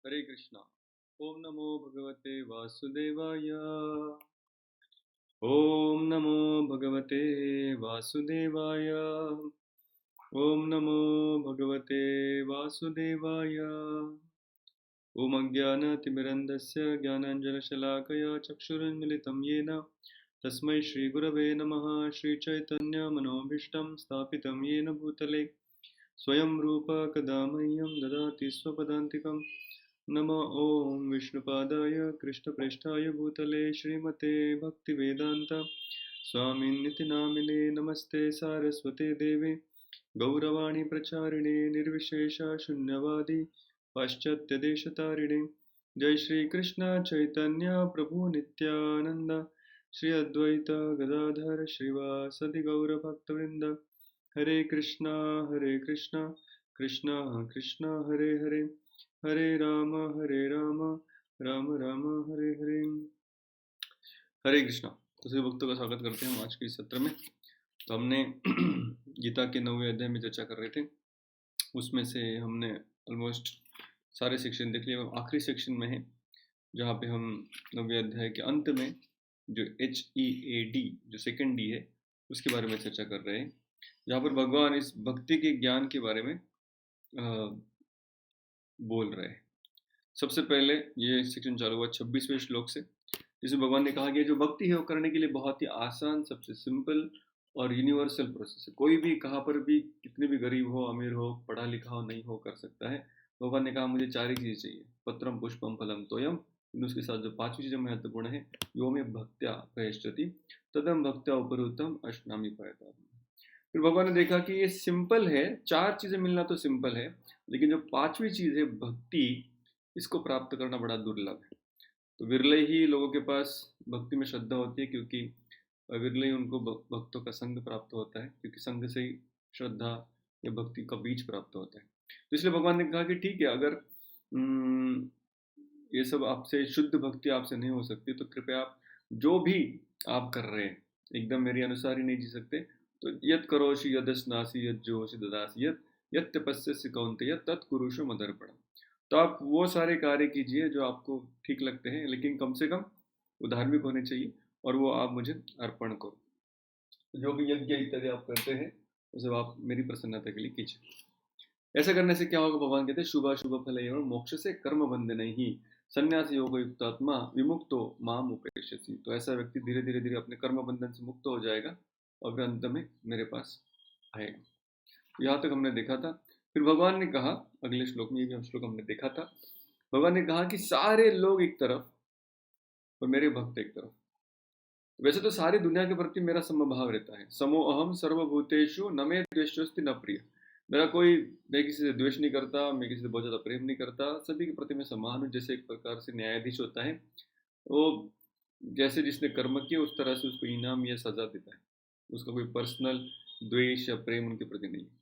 हरे कृष्णा। ओम नमो भगवते वासुदेवाय। ओम नमो भगवते वासुदेवाय। ओम नमो भगवते वासुदेवाय। ओम अज्ञानतिमिरन्धस्य ज्ञानाञ्जनशलाकया चक्षुरुन्मिलितं येन तस्मै श्रीगुरवे नमः। श्रीचैतन्यमनोभीष्टं स्थापितं येन भूतले स्वयं रूप कदा मह्यं ददाति स्वपदान्तिकं। नमो ॐ विष्णुपादाय कृष्णप्रेष्ठाय भूतले श्रीमते भक्तिवेदान्त स्वामिन्निति नामिने। नमस्ते सारस्वते देवे गौरवाणी प्रचारिणे निर्विशेष शून्यवादी पाश्चात्यदेशतारिणे। जय श्री कृष्ण चैतन्य प्रभु नित्यानंद श्री अद्वैत गदाधर श्रीवासदि गौरभक्तवृंद। हरे कृष्णा कृष्णा कृष्णा हरे हरे, हरे राम राम राम हरे हरे। हरे कृष्णा। तो सभी भक्तों का स्वागत करते हैं आज के इस सत्र में। तो हमने गीता के 9वें अध्याय में चर्चा कर रहे थे, उसमें से हमने ऑलमोस्ट सारे सेक्शन देख लिए। आखिरी सेक्शन में है जहाँ पे हम 9वें अध्याय के अंत में जो HEAD जो सेकंड डी है उसके बारे में चर्चा कर रहे हैं, जहाँ पर भगवान इस भक्ति के ज्ञान के बारे में बोल रहे हैं। सबसे पहले ये सेक्शन चालू हुआ 26वें श्लोक से, जिसमें भगवान ने कहा कि जो भक्ति है वो करने के लिए बहुत ही आसान, सबसे सिंपल और यूनिवर्सल प्रोसेस है। कोई भी कहाँ पर भी, कितने भी गरीब हो, अमीर हो, पढ़ा लिखा हो, नहीं हो, कर सकता है। भगवान ने कहा मुझे 4 ही चीज़ चाहिए, पत्रम पुष्पम फलम तोयम। उसके साथ जो 5वीं चीज़ महत्वपूर्ण है, यो में भक्त्या प्रयश्चति तदम भक्त्या उपरुतम अष्टामी पायता। फिर भगवान ने देखा कि ये सिंपल है, 4 चीज़ें मिलना तो सिंपल है, लेकिन जो 5वीं चीज़ है भक्ति, इसको प्राप्त करना बड़ा दुर्लभ है। तो विरले ही लोगों के पास भक्ति में श्रद्धा होती है, क्योंकि विरले ही उनको भक्तों का संग प्राप्त होता है, क्योंकि संग से ही श्रद्धा या भक्ति का बीज प्राप्त होता है। तो इसलिए भगवान ने कहा कि ठीक है, अगर ये सब आपसे, शुद्ध भक्ति आपसे नहीं हो सकती, तो कृपया आप जो भी आप कर रहे हैं एकदम मेरे अनुसार ही नहीं जी सकते, तो यत् करोषि यदस्नासि यज्जोषि ददासि यत् तपस्यसि कौन्तेय तत्कुरुषु मदर्पणम्। तो आप वो सारे कार्य कीजिए जो आपको ठीक लगते हैं, लेकिन कम से कम वो धार्मिक होने चाहिए, और वो आप मुझे अर्पण करो। जो भी यज्ञ इत्यादि आप करते हैं उसे आप मेरी प्रसन्नता के लिए कीजिए। ऐसा करने से क्या होगा, भगवान कहते हैं शुभ फल एवं मोक्ष से कर्म बंधन ही संन्यास योग युक्तात्मा विमुक्तो माम उपेक्षति। तो ऐसा व्यक्ति धीरे धीरे धीरे अपने कर्म बंधन से मुक्त हो जाएगा और फिर अंत में मेरे पास आएगा। तो यहाँ तक हमने देखा था। फिर भगवान ने कहा अगले श्लोक में, ये भी श्लोक हमने देखा था, भगवान ने कहा कि सारे लोग एक तरफ और मेरे भक्त एक तरफ। वैसे तो सारी दुनिया के प्रति मेरा समभाव रहता है, समो अहम सर्वभूतेषु न मे द्वेष्योस्ति न प्रिय। मेरा कोई, मैं किसी से द्वेष नहीं करता, मैं किसी से बहुत ज़्यादा प्रेम नहीं करता, सभी के प्रति मैं समान हूँ। जैसे एक प्रकार से न्यायाधीश होता है, वो जैसे जिसने कर्म किया उस तरह से उसको इनाम या सजा देता है, उसका कोई पर्सनल द्वेष या प्रेम उनके प्रति नहीं है।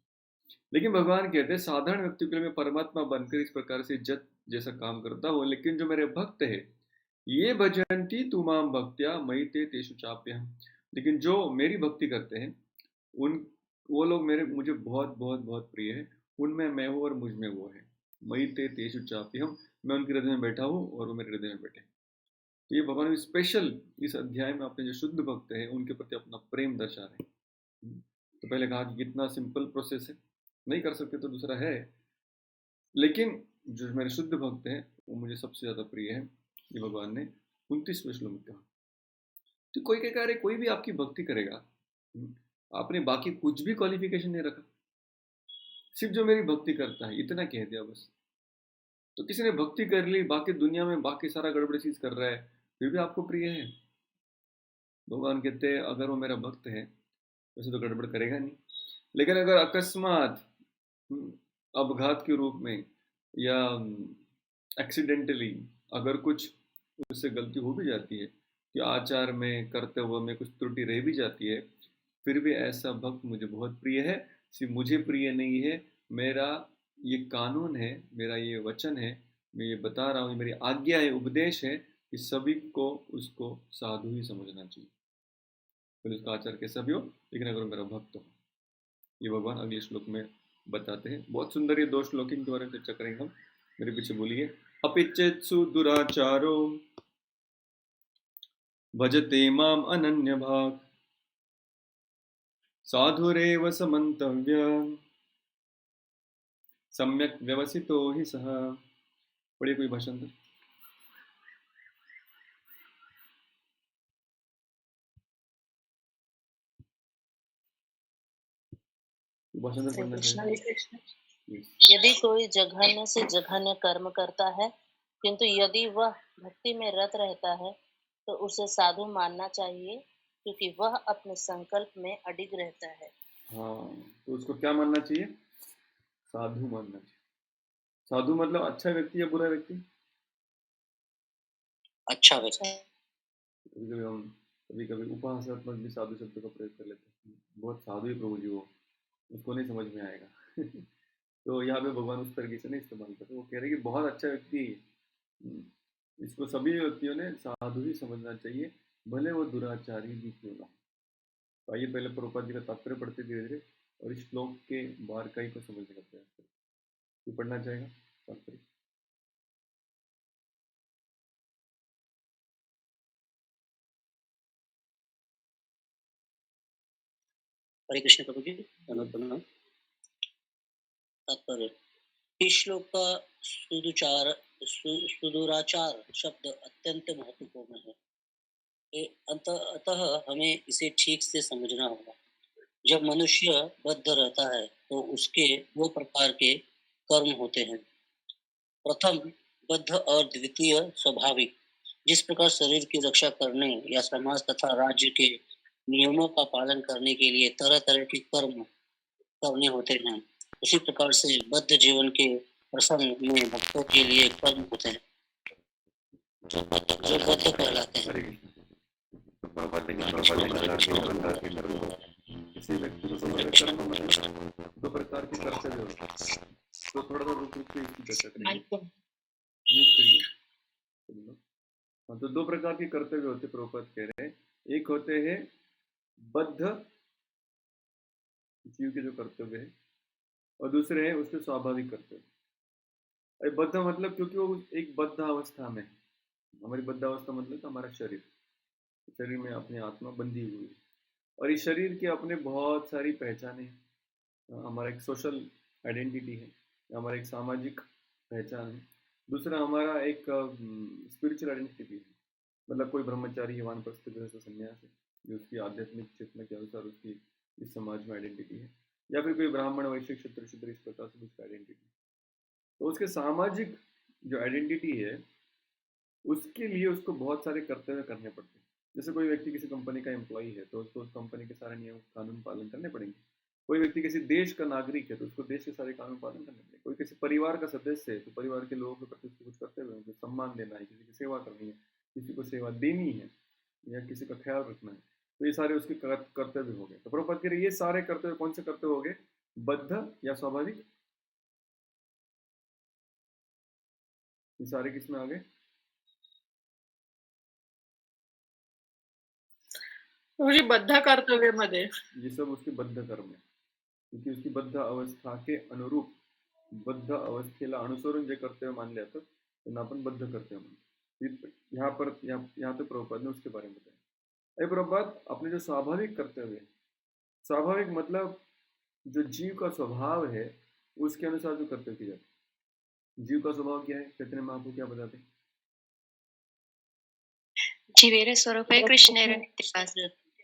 लेकिन भगवान कहते हैं साधारण व्यक्ति के लिए मैं परमात्मा बनकर इस प्रकार से इज्जत जैसा काम करता हूँ, लेकिन जो मेरे भक्त है ये भजन्ति तुमाम भक्त्या मयि ते तेषु चाप्यहम्। लेकिन जो मेरी भक्ति करते हैं उन, वो लोग मुझे बहुत बहुत बहुत प्रिय है, उनमें मैं हूँ और मुझ में वो है। मयि ते तेषु चाप्यहम्, मैं उनके हृदय में बैठा हूँ और वो मेरे हृदय में बैठे। तो ये भगवान स्पेशल इस अध्याय में अपने जो शुद्ध भक्त हैं उनके प्रति अपना प्रेम दर्शा रहे हैं। तो पहले कहा कि कितना सिंपल प्रोसेस है, नहीं कर सकते तो दूसरा है, लेकिन जो मेरे शुद्ध भक्त हैं वो मुझे सबसे ज़्यादा प्रिय है। ये भगवान ने 29वें श्लोक में कहा। तो कोई क्या कह रहे, कोई भी आपकी भक्ति करेगा, आपने बाकी कुछ भी क्वालिफिकेशन नहीं रखा, सिर्फ जो मेरी भक्ति करता है इतना कह दिया बस। तो किसी ने भक्ति कर ली, बाकी दुनिया में बाकी सारा गड़बड़ चीज कर रहा है, फिर भी आपको प्रिय है। भगवान कहते हैं अगर वो मेरा भक्त है वैसे तो गड़बड़ करेगा नहीं, लेकिन अगर अकस्मात अपघात के रूप में या एक्सीडेंटली अगर कुछ उससे गलती हो भी जाती है, कि आचार में, कर्तव्य में कुछ त्रुटि रह भी जाती है, फिर भी ऐसा भक्त मुझे बहुत प्रिय है। सिर्फ मुझे प्रिय नहीं है, मेरा ये कानून है, मेरा ये वचन है, मैं ये बता रहा हूँ, मेरी आज्ञा है, उपदेश है कि सभी को उसको साधु ही समझना चाहिए, फिर उसका आचार कैसा भी हो, लेकिन अगर मेरा भक्त हो। ये भगवान अगले श्लोक में बताते हैं। बहुत सुंदर ये 2 श्लोक, इनके बारे में चर्चा करेंगे हम, मेरे पीछे बोलिए। अपि चेत्सु दुराचारो भजते माम् अनन्यभाक् साधुरेव समन्तव्य सम्यक व्यवसितो ही सह। पढ़िए कोई भाषांतर। भाषांतर हरे पढ़ना कृष्ण। चाहिए। यदि कोई जघन्य से जघन्य कर्म करता है, किंतु यदि वह भक्ति में रत रहता है तो उसे साधु मानना चाहिए, क्योंकि वह अपने संकल्प में अडिग रहता है। हाँ, तो उसको क्या मानना चाहिए? साधु मानना चाहिए। साधु मतलब अच्छा व्यक्ति या बुरा व्यक्ति? अच्छा व्यक्ति। कभी कभी उपहासात्मक भी साधु शब्द का प्रयोग कर लेते हैं। बहुत साधु ही प्रभु जी वो, उसको नहीं समझ में आएगा। तो यहाँ पे भगवान उस तरीके से नहीं इस्तेमाल करते। वो कह रहे हैं कि बहुत अच्छा व्यक्ति, इसको सभी व्यक्तियों ने साधु ही समझना चाहिए, भले वो दुराचारी भी क्यों ना। तो आइए पहले प्रभुपाद जी का तात्पर्य पढ़ते धीरे धीरे और इस श्लोक के बारकाई को समझने का प्रयास करें। तो पढ़ना चाहेगा तात्पर्य? हरे कृष्ण प्रभु जी। तात्पर्य। इस श्लोक का सुदूराचार शब्द अत्यंत महत्वपूर्ण है। अतः हमें इसे ठीक से समझना होगा। जब मनुष्य बद्ध रहता है तो उसके दो प्रकार के कर्म होते हैं। प्रथम बद्ध और द्वितीय स्वाभाविक। जिस प्रकार शरीर की रक्षा करने या समाज तथा राज्य के नियमों का पालन करने के लिए तरह तरह के कर्म करने होते हैं, उसी प्रकार से बद्ध जीवन के प्रसंग में भक्तों के लिए कर्म होते हैं जो बद्ध कहलाते हैं। किसी व्यक्ति को कर्म मतलब दो प्रकार के कर्तव्य होते हैं। तो थोड़ा सा रुक रुक के इसकी चर्चा करेंगे। म्यूट करिए। हाँ, तो दो प्रकार के कर्तव्य होते प्रभुपाद कह रहे हैं। एक होते हैं बद्ध जीव के जो कर्तव्य है, और दूसरे है उसके स्वाभाविक कर्तव्य। बद्ध मतलब क्योंकि वो एक बद्ध अवस्था में है। हमारी बद्ध अवस्था मतलब हमारा शरीर में अपनी आत्मा बंधी हुई है, और इस शरीर के अपने बहुत सारी पहचाने हैं। हमारा एक सोशल आइडेंटिटी है, हमारा एक सामाजिक पहचान है। दूसरा हमारा एक स्पिरिचुअल आइडेंटिटी है, मतलब कोई ब्रह्मचारी है, वानप्रस्थ गृहस्थ संन्यास है, जो उसकी आध्यात्मिक चेतना के अनुसार उसकी इस समाज में आइडेंटिटी है, या फिर कोई ब्राह्मण वैश्य क्षत्रिय शूद्र इस प्रकार से उसकी आइडेंटिटी। तो उसके सामाजिक जो आइडेंटिटी है, उसके लिए उसको बहुत सारे कर्तव्य करने पड़ते हैं। जैसे कोई व्यक्ति किसी कंपनी का एम्प्लॉई है तो उसको उस कंपनी के सारे नियम कानून पालन करने पड़ेंगे। कोई व्यक्ति किसी देश का नागरिक है तो उसको देश के सारे कानून पालन करने पड़ेंगे। कोई किसी परिवार का सदस्य है तो परिवार के लोगों के प्रति उसको कुछ कर्तव्य, उनको सम्मान देना है, किसी की सेवा करनी है, किसी को सेवा देनी है, या किसी का ख्याल रखना है। तो ये सारे उसके कर्तव्य हो गए। तो प्रभुपाद कह रहे ये सारे कर्तव्य कौन से कर्तव्य हो गए? बद्ध या स्वाभाविक? ये सारे किसमें आ गए? मुझे बद्ध कर्तव्यामध्ये ये सब उसके बद्ध कर्म है, क्योंकि उसकी बद्ध अवस्था के अनुरूप, बद्ध अवस्थेला अनुसरून जे कर्तव्य मानले जातात त्यांना आपण बद्ध कर्तव्य म्हणतो। यहाँ पे प्रभुपाद ने उसके बारे में बताया। अरे प्रभुपाद, अपने जो स्वाभाविक कर्तव्य है, स्वाभाविक मतलब जो जीव का स्वभाव है उसके अनुसार जो कर्तव्य किए जाते हैं। जीव का स्वभाव क्या है? चैतन्य महाप्रभु क्या बताते हैं? जीवेरे स्वरूप है कृष्ण दास।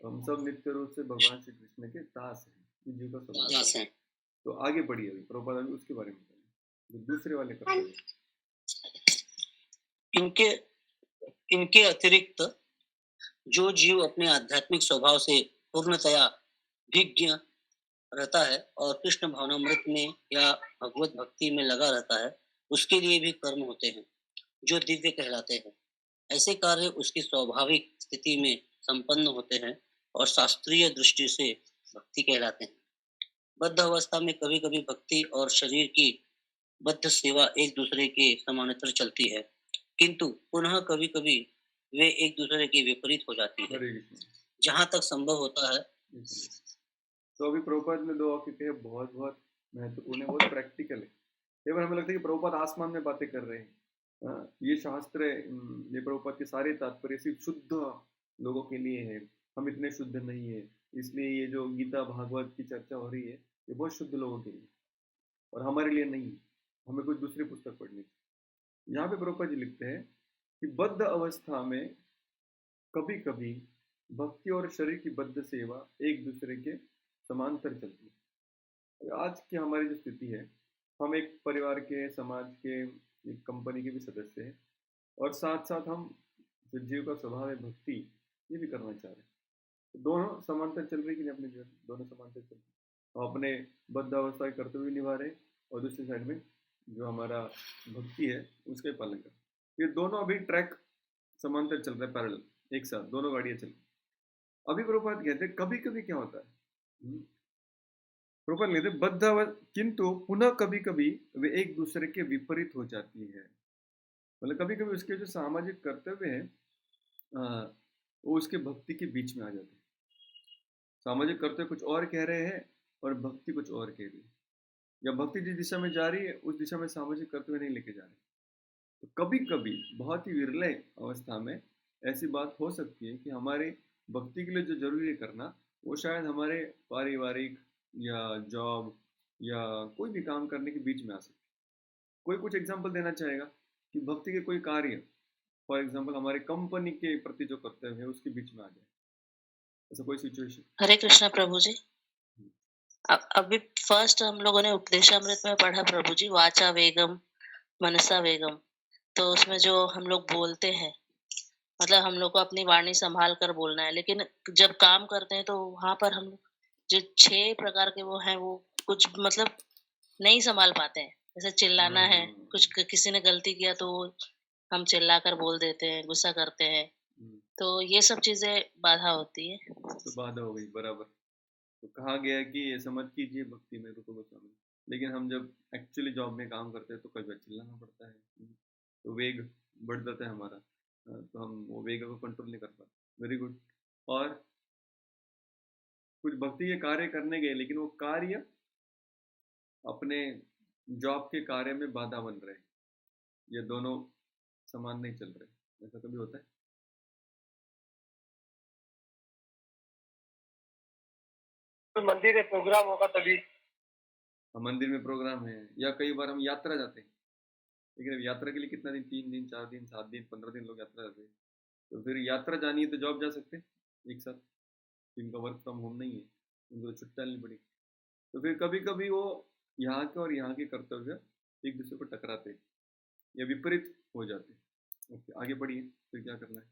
हम सब नित्य रूप से भगवान श्री कृष्ण के दास हैं। ये जीव का स्वभाव है। तो आगे बढ़िए, अभी प्रभुपाद अभी उसके बारे में बताएं, जो दूसरे वाले कर्तव्य। इनके अतिरिक्त जो जीव अपने आध्यात्मिक स्वभाव से पूर्णतया विज्ञ रहता है और कृष्ण भावनामृत में या भगवत भक्ति में लगा रहता है, उसके लिए भी कर्म होते हैं जो दिव्य कहलाते हैं। ऐसे कार्य उसकी स्वाभाविक स्थिति में संपन्न होते हैं और शास्त्रीय दृष्टि से भक्ति कहलाते हैं। बद्ध अवस्था में कभी कभी भक्ति और शरीर की बद्ध सेवा एक दूसरे के समानांतर चलती है, किंतु पुनः कभी कभी वे एक दूसरे के विपरीत हो जाती है। जहाँ तक संभव होता है। तो अभी प्रभुपाद ने दो वाक्य कहे, बहुत बहुत महत्वपूर्ण है, बहुत प्रैक्टिकल है। कई बार हमें लगता है कि प्रभुपाद आसमान में बातें कर रहे हैं, ये शास्त्र ये प्रभुपाद के सारे तात्पर्य सिर्फ शुद्ध लोगों के लिए है, हम इतने शुद्ध नहीं है, इसलिए ये जो गीता भागवत की चर्चा हो रही है ये बहुत शुद्ध लोगों के लिए और हमारे लिए नहीं, हमें कुछ दूसरी पुस्तक पढ़नी चाहिए। यहाँ पे प्रभुपाद जी लिखते हैं कि बद्ध अवस्था में कभी कभी भक्ति और शरीर की बद्ध सेवा एक दूसरे के समांतर चलती है। आज की हमारी जो स्थिति है, हम एक परिवार के, समाज के, एक कंपनी के भी सदस्य हैं और साथ साथ हम जो जीव का स्वभाव है भक्ति, ये भी करना चाह रहे हैं। तो दोनों समांतर चल रही कि नहीं अपने जीवन, दोनों समांतर चल रहे, हम अपने बद्ध अवस्था के कर्तव्य निभा रहे और दूसरी साइड में जो हमारा भक्ति है उसका पालन कर, ये दोनों अभी ट्रैक समांतर चल रहा है, पैरेलल, एक साथ दोनों गाड़ियां चल रही। अभी प्रभुपाद कहते हैं कभी कभी क्या होता है, प्रभुपाद कहते हैं बद्ध किंतु पुनः कभी कभी वे एक दूसरे के विपरीत हो जाती है। मतलब कभी कभी उसके जो सामाजिक कर्तव्य है वो उसके भक्ति के बीच में आ जाते हैं। सामाजिक कर्तव्य कुछ और कह रहे हैं और भक्ति कुछ और कह रही है, या भक्ति जिस दिशा में जा रही है उस दिशा में सामाजिक कर्तव्य नहीं लेके जा रहे। तो कभी कभी बहुत ही विरले अवस्था में ऐसी बात हो सकती है कि हमारे भक्ति के लिए जो जरूरी है करना, वो शायद हमारे पारिवारिक या जॉब या कोई भी काम करने के बीच में आ सकती है। कोई कुछ एग्जाम्पल देना चाहेगा कि भक्ति के कोई कार्य, फॉर एग्जाम्पल हमारे कंपनी के प्रति जो कर्तव्य है उसके बीच में आ जाए, ऐसा कोई सिचुएशन? हरे कृष्णा प्रभु जी। अभी फर्स्ट हम लोगों ने उपदेशामृत में पढ़ा प्रभु जी, वाचा वेगम मनसा वेगम। तो उसमें जो हम लोग बोलते हैं, मतलब हम लोग को अपनी वाणी संभाल कर बोलना है, लेकिन जब काम करते हैं तो वहां पर हम जो 6 प्रकार के वो हैं, वो कुछ मतलब नहीं संभाल पाते हैं। जैसे चिल्लाना है, कुछ किसी ने गलती किया तो हम चिल्लाकर बोल देते हैं, गुस्सा करते हैं, तो ये सब चीजें बाधा होती है। तो बाधा हो गई, बराबर। तो कहा गया कि ये समझ कीजिए भक्ति में रुको गोस्वामी, लेकिन हम जब एक्चुअली जॉब में काम करते हैं तो कई बार चिल्लाना पड़ता है, तो वेग बढ़ जाता है हमारा, तो हम वो वेग को कंट्रोल नहीं कर पाते। Very good. और कुछ भक्ति के कार्य करने गए लेकिन वो कार्य अपने जॉब के कार्य में बाधा बन रहे हैं, ये दोनों समान नहीं चल रहे, ऐसा कभी होता है? तो मंदिर में प्रोग्राम होगा तभी। मंदिर में प्रोग्राम है, या कई बार हम यात्रा जाते हैं, लेकिन अब यात्रा के लिए कितना दिन, 3 दिन 4 दिन 7 दिन 15 दिन लोग यात्रा जाते हैं, तो फिर यात्रा जानी है तो जॉब जा सकते हैं एक साथ, जिनका वर्क फ्रॉम होम नहीं है उनको छुट्टी डालनी पड़ी। तो फिर कभी कभी वो यहाँ के और यहाँ के कर्तव्य एक दूसरे को टकराते हैं या विपरीत हो जाते हैं। ओके, आगे बढ़िए, फिर क्या करना है?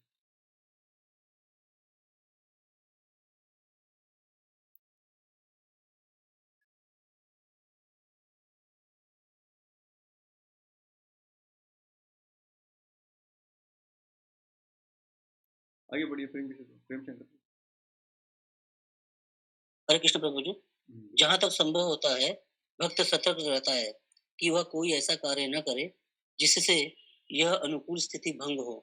आगे बढ़िए, प्रेम शंकर। हरे कृष्ण प्रभु जी। जहाँ तक संभव होता है भक्त सतर्क रहता है कि वह कोई ऐसा कार्य न करे जिससे यह अनुकूल स्थिति भंग हो।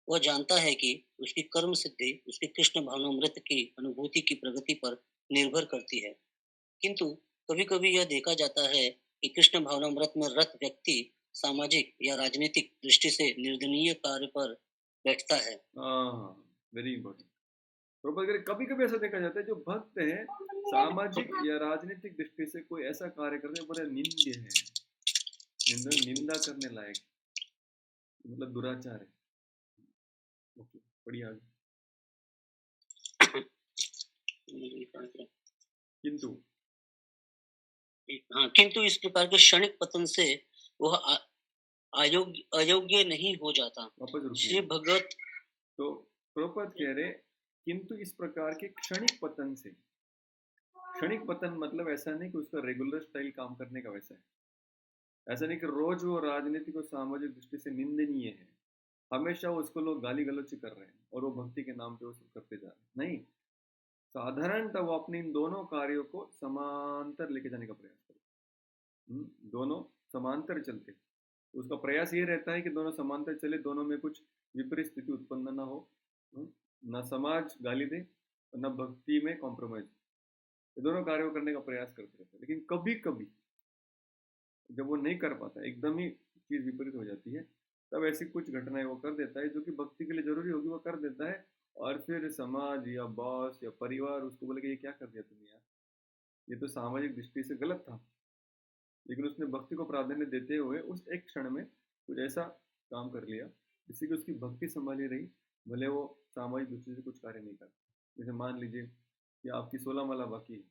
वह जानता है कि उसकी कर्म सिद्धि उसके कृष्ण भावनामृत की अनुभूति की प्रगति पर निर्भर करती है, किंतु कभी कभी यह देखा जाता है कि कृष्ण भावनामृत में रत व्यक्ति सामाजिक या राजनीतिक दृष्टि से निर्दनीय कार्य पर बैठता है। Very important. कभी कभी ऐसा देखा जाता है जो भक्त है सामाजिक या राजनीतिक दृष्टि से कोई ऐसा कार्य करते हैं बड़ा निंद्य है, निंदा करने लायक, मतलब दुराचार है। ओके, बढ़िया। किंतु किंतु इस प्रकार के क्षणिक पतन से वह अयोग्य नहीं हो जाता। वापस श्री भगवत तो प्रभुपाद कह रहे किंतु इस प्रकार के क्षणिक पतन से, क्षणिक पतन मतलब ऐसा नहीं कि उसका रेगुलर स्टाइल काम करने का वैसा है, ऐसा नहीं कि रोज वो राजनीतिक और सामाजिक दृष्टि से निंदनीय है, हमेशा उसको लोग गाली गलौज कर रहे हैं और वो भक्ति के नाम पे वो सब करते जा रहे हैं। नहीं, साधारणतः वो अपने इन दोनों कार्यों को समांतर लेके जाने का प्रयास करते, दोनों समांतर चलते, उसका प्रयास ये रहता है कि दोनों समांतर चले, दोनों में कुछ विपरीत स्थिति उत्पन्न ना हो, न समाज गाली दे और न भक्ति में कॉम्प्रोमाइज, ये दोनों कार्यों करने का प्रयास करते रहते हैं। लेकिन कभी कभी जब वो नहीं कर पाता, एकदम ही चीज विपरीत हो जाती है, तब ऐसी कुछ घटनाएं वो कर देता है जो कि भक्ति के लिए जरूरी होगी, वो कर देता है, और फिर समाज या बॉस या परिवार उसको बोले कि ये क्या कर दिया तुमने यार, ये तो सामाजिक दृष्टि से गलत था। लेकिन उसने भक्ति को प्राधान्य देते हुए उस एक क्षण में कुछ ऐसा काम कर लिया जिससे कि उसकी भक्ति संभाली रही, भले वो सामाजिक दृष्टि से कुछ कार्य नहीं करता। जैसे मान लीजिए कि आपकी 16 माला बाकी है,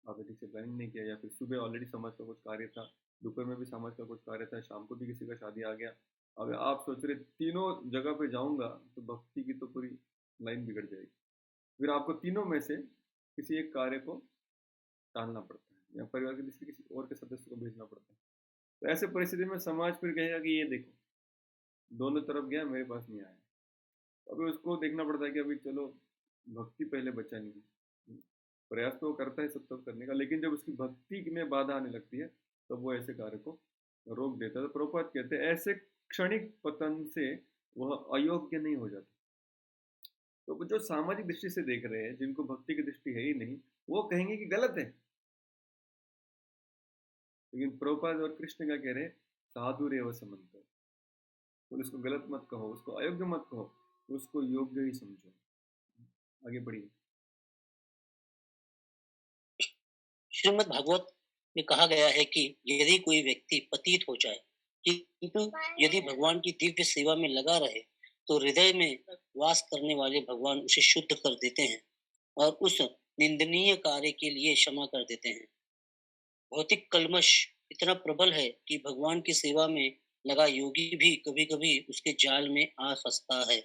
आपने ठीक से प्लानिंग नहीं किया, या फिर सुबह ऑलरेडी समाज का कुछ कार्य था, दोपहर में भी समाज का कुछ कार्य था, शाम को भी किसी का शादी आ गया, अब आप सोच रहे तीनों जगह पे जाऊंगा तो भक्ति की तो पूरी लाइन बिगड़ जाएगी। फिर आपको तीनों में से किसी एक कार्य को टालना पड़ता है, या परिवार के किसी और के सदस्य को भेजना पड़ता है। तो ऐसे परिस्थिति में समाज फिर कहेगा कि ये देखो दोनों तरफ गया, मेरे पास नहीं आया। अभी उसको देखना पड़ता है कि अभी चलो भक्ति पहले बचा नहीं, प्रयास तो वो करता है सब सब करने का, लेकिन जब उसकी भक्ति में बाधा आने लगती है तो वो ऐसे कार्य को रोक देता है। तो प्रभुपाद कहते हैं ऐसे क्षणिक पतन से वह अयोग्य नहीं हो जाता। तो जो सामाजिक दृष्टि से देख रहे हैं, जिनको भक्ति की दृष्टि है ही नहीं, वो कहेंगे कि गलत है। लेकिन प्रभुपाद और कृष्ण क्या कह रहे हैं, साधु रेव समंत, तो उसको गलत मत कहो, उसको अयोग्य मत कहो, उसको योग्य ही समझो। आगे बढ़िए। श्रीमद् भागवत में कहा गया है कि यदि कोई व्यक्ति पतित हो जाए किंतु यदि भगवान की दिव्य सेवा में लगा रहे तो हृदय में वास करने वाले भगवान उसे शुद्ध कर देते हैं और उस निंदनीय कार्य के लिए क्षमा कर देते हैं। भौतिक कल्मश इतना प्रबल है कि भगवान की सेवा में लगा योगी भी कभी कभी उसके जाल में आ फंसता है,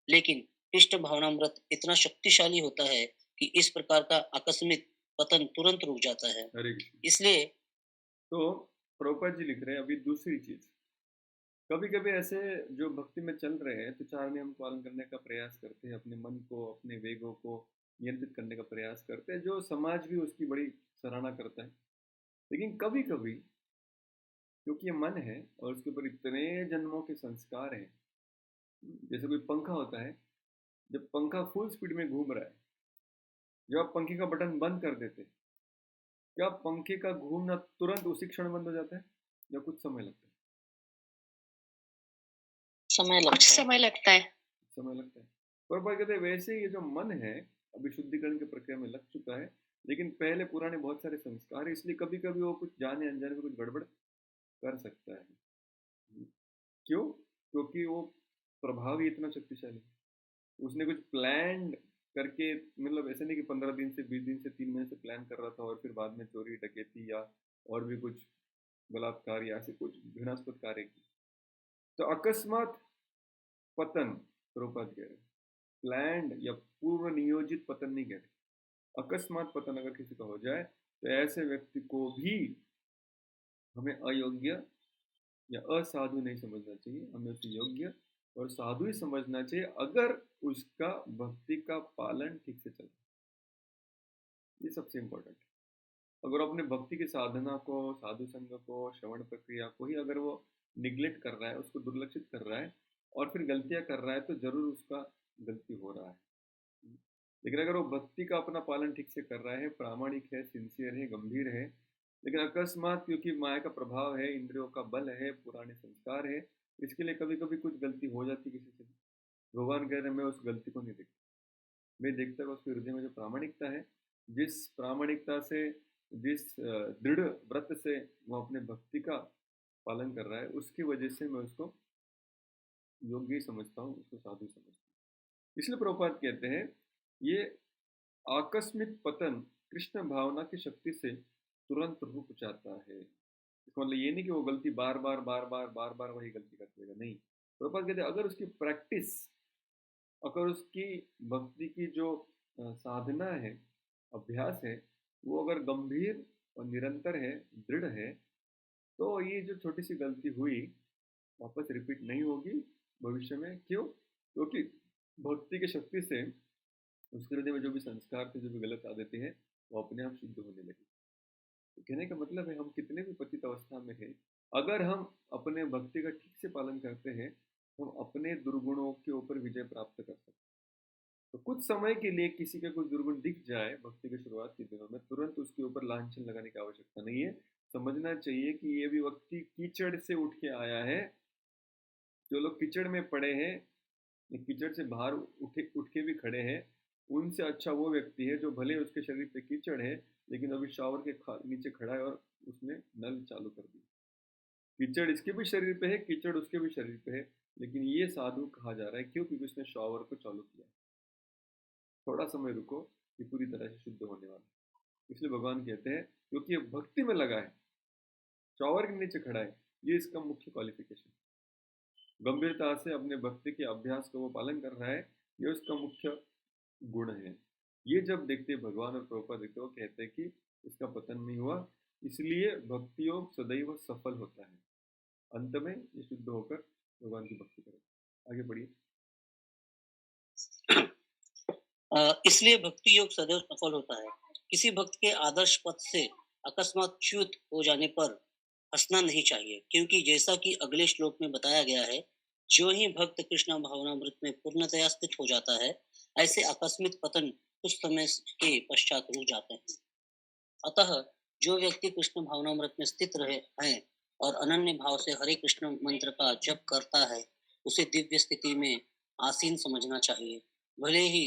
लेकिन कृष्ण भावनामृत इतना शक्तिशाली होता है कि इस प्रकार का आकस्मिक पतन तुरंत रुक जाता है। हरे कृष्ण। इसलिए तो प्रभुपाद जी लिख रहे हैं अभी दूसरी चीज, कभी कभी ऐसे जो भक्ति में चल रहे हैं तो चार नियम पालन करने का प्रयास करते हैं, अपने मन को अपने वेगों को नियंत्रित करने का प्रयास करते हैं, जो समाज भी उसकी बड़ी सराहना करता है। लेकिन कभी कभी क्योंकि ये मन है और उसके ऊपर इतने जन्मों के संस्कार हैं, जैसे कोई पंखा होता है, जब पंखा फुल स्पीड में घूम रहा है, जब आप पंखे का बटन बंद कर देते हैं, क्या पंखे का घूमना तुरंत उसी क्षण बंद हो जाता है या कुछ समय लगता है? कुछ समय लगता है। समय लगता है। प्रभुपाद कहते हैं वैसे ये जो मन है अभी शुद्धिकरण की प्रक्रिया में लग चुका है, लेकिन पहले पुराने बहुत सारे संस्कार है, इसलिए कभी कभी वो कुछ जाने अनजाने में कुछ गड़बड़ कर सकता है। क्यों? क्योंकि वो प्रभाव ही इतना शक्तिशाली है। उसने कुछ प्लान करके, मतलब ऐसे नहीं कि 15 दिन से 20 दिन से 3 महीने से प्लान कर रहा था और फिर बाद में चोरी डकैती या और भी कुछ बलात्कार या ऐसे कुछ घृणास्पद कार्य की, तो अकस्मात पतन प्रभुपाद कह रहे, प्लान्ड या पूर्व नियोजित पतन नहीं कह रहे, अकस्मात पतन अगर किसी का हो जाए तो ऐसे व्यक्ति को भी हमें अयोग्य या असाधु नहीं समझना चाहिए, हमें उसे योग्य और साधु ही समझना चाहिए अगर उसका भक्ति का पालन ठीक से चले। ये सबसे इम्पोर्टेंट है। अगर अपने भक्ति की साधना को, साधु संग को, श्रवण प्रक्रिया को ही अगर वो निग्लेक्ट कर रहा है, उसको दुर्लक्षित कर रहा है और फिर गलतियां कर रहा है, तो जरूर उसका गलती हो रहा है। लेकिन अगर वो भक्ति का अपना पालन ठीक से कर रहा है, प्रामाणिक है, सिंसियर है, गंभीर है, लेकिन अकस्मात क्योंकि माया का प्रभाव है, इंद्रियों का बल है, पुराने संस्कार है, इसके लिए कभी कभी कुछ गलती हो जाती किसी से, भगवान कह रहे हैं मैं उस गलती को नहीं देखता, मैं देखता हूँ उसके हृदय में जो प्रामाणिकता है, जिस प्रामाणिकता से, जिस दृढ़ व्रत से वो अपने भक्ति का पालन कर रहा है, उसकी वजह से मैं उसको योग्य समझता हूँ, उसको साधु समझता हूँ। इसलिए प्रभुपाद कहते हैं ये आकस्मिक पतन कृष्ण भावना की शक्ति से तुरंत रुक जाता है। इसका मतलब ये नहीं कि वो गलती बार बार वही गलती करते रहेगा, नहीं। प्रभुपाद कहते हैं अगर उसकी प्रैक्टिस, अगर उसकी भक्ति की जो साधना है, अभ्यास है, वो अगर गंभीर और निरंतर है, दृढ़ है, तो ये जो छोटी सी गलती हुई वापस रिपीट नहीं होगी भविष्य में। क्यों? क्योंकि भक्ति की शक्ति से उसके हृदय में जो भी संस्कार थे, जो भी गलत आदतें हैं, वो अपने आप शुद्ध होने लगी। तो कहने का मतलब है हम कितने भी पतित अवस्था में हैं, अगर हम अपने भक्ति का ठीक से पालन करते हैं, हम अपने दुर्गुणों के ऊपर विजय प्राप्त कर सकते हैं। तो कुछ समय के लिए किसी के कुछ दुर्गुण दिख जाए भक्ति के शुरुआत के दिनों में, तुरंत उसके ऊपर लांछन लगाने की आवश्यकता नहीं है। समझना चाहिए कि ये भी व्यक्ति कीचड़ से उठ के आया है जो लोग कीचड़ में पड़े हैं, कीचड़ से बाहर उठ के भी खड़े हैं, उनसे अच्छा वो व्यक्ति है जो भले उसके शरीर पे कीचड़ है लेकिन अभी शावर के नीचे खड़ा है और उसने नल चालू कर दिया। कीचड़ इसके भी शरीर पे है, कीचड़ उसके भी शरीर पे है, लेकिन ये साधु कहा जा रहा है। क्यों? क्योंकि उसने शावर को चालू किया। थोड़ा समय रुको, ये पूरी तरह से शुद्ध होने वाला है। इसलिए भगवान कहते हैं क्योंकि ये भक्ति में लगा है, शावर के नीचे खड़ा है, ये इसका मुख्य क्वालिफिकेशन। गंभीरता से अपने भक्ति के अभ्यास को वो पालन कर रहा है, ये उसका मुख्य गुण है। ये जब देखते भगवान और प्रभुपाद देखते वो कहते हैं कि इसका पतन नहीं हुआ, इसलिए भक्ति योग सदैव सफल होता है। अंत में ये शुद्ध होकर भगवान की भक्ति करे। आगे बढ़िए। इसलिए भक्ति योग सदैव सफल होता है। किसी भक्त के आदर्श पथ से अकस्मात च्युत हो जाने पर हंसना नहीं चाहिए, क्योंकि जैसा कि अगले श्लोक में बताया गया है, जो ही भक्त कृष्ण भावनामृत में पूर्णतया स्थित हो जाता है, ऐसे आकस्मिक पतन कुछ समय के पश्चात रुक जाते हैं। अतः जो व्यक्ति कृष्ण भावनामृत में स्थित रहे हैं और अनन्य भाव से हरे कृष्ण मंत्र का जप करता है, उसे दिव्य स्थिति में आसीन समझना चाहिए, भले ही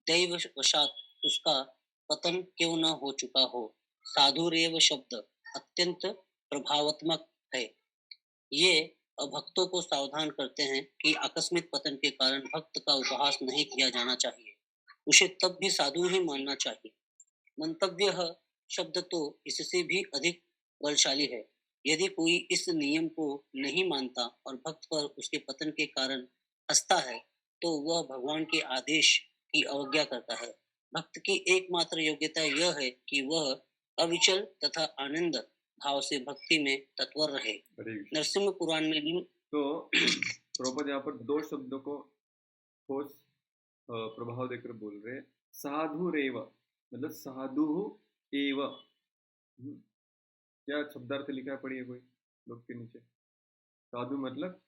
दैव वशात उसका पतन क्यों न हो चुका हो। साधुरेव शब्द अत्यंत प्रभावात्मक है। ये भक्तों को सावधान करते हैं कि आकस्मिक पतन के कारण भक्त का उपहास नहीं किया जाना चाहिए, उसे तब भी साधु ही मानना चाहिए। मंतव्य शब्द तो इससे भी अधिक बलशाली है। यदि कोई इस नियम को नहीं मानता और भक्त पर उसके पतन के कारण हंसता है, तो वह भगवान के आदेश की अवज्ञा करता है। भक्त की एकमात्र योग्यता यह है कि वह अविचल तथा आनंद भाव से भक्ति में तत्पर रहे। नरसिंह पुराण में भी तो प्रभुपाद यहाँ पर दो शब्दों को ठोस प्रभाव देकर बोल रहे हैं। साधुरेव मतलब साधु एव। क्या शब्दार्थ लिखा है, पढ़िए कोई लोग के नीचे। साधु मतलब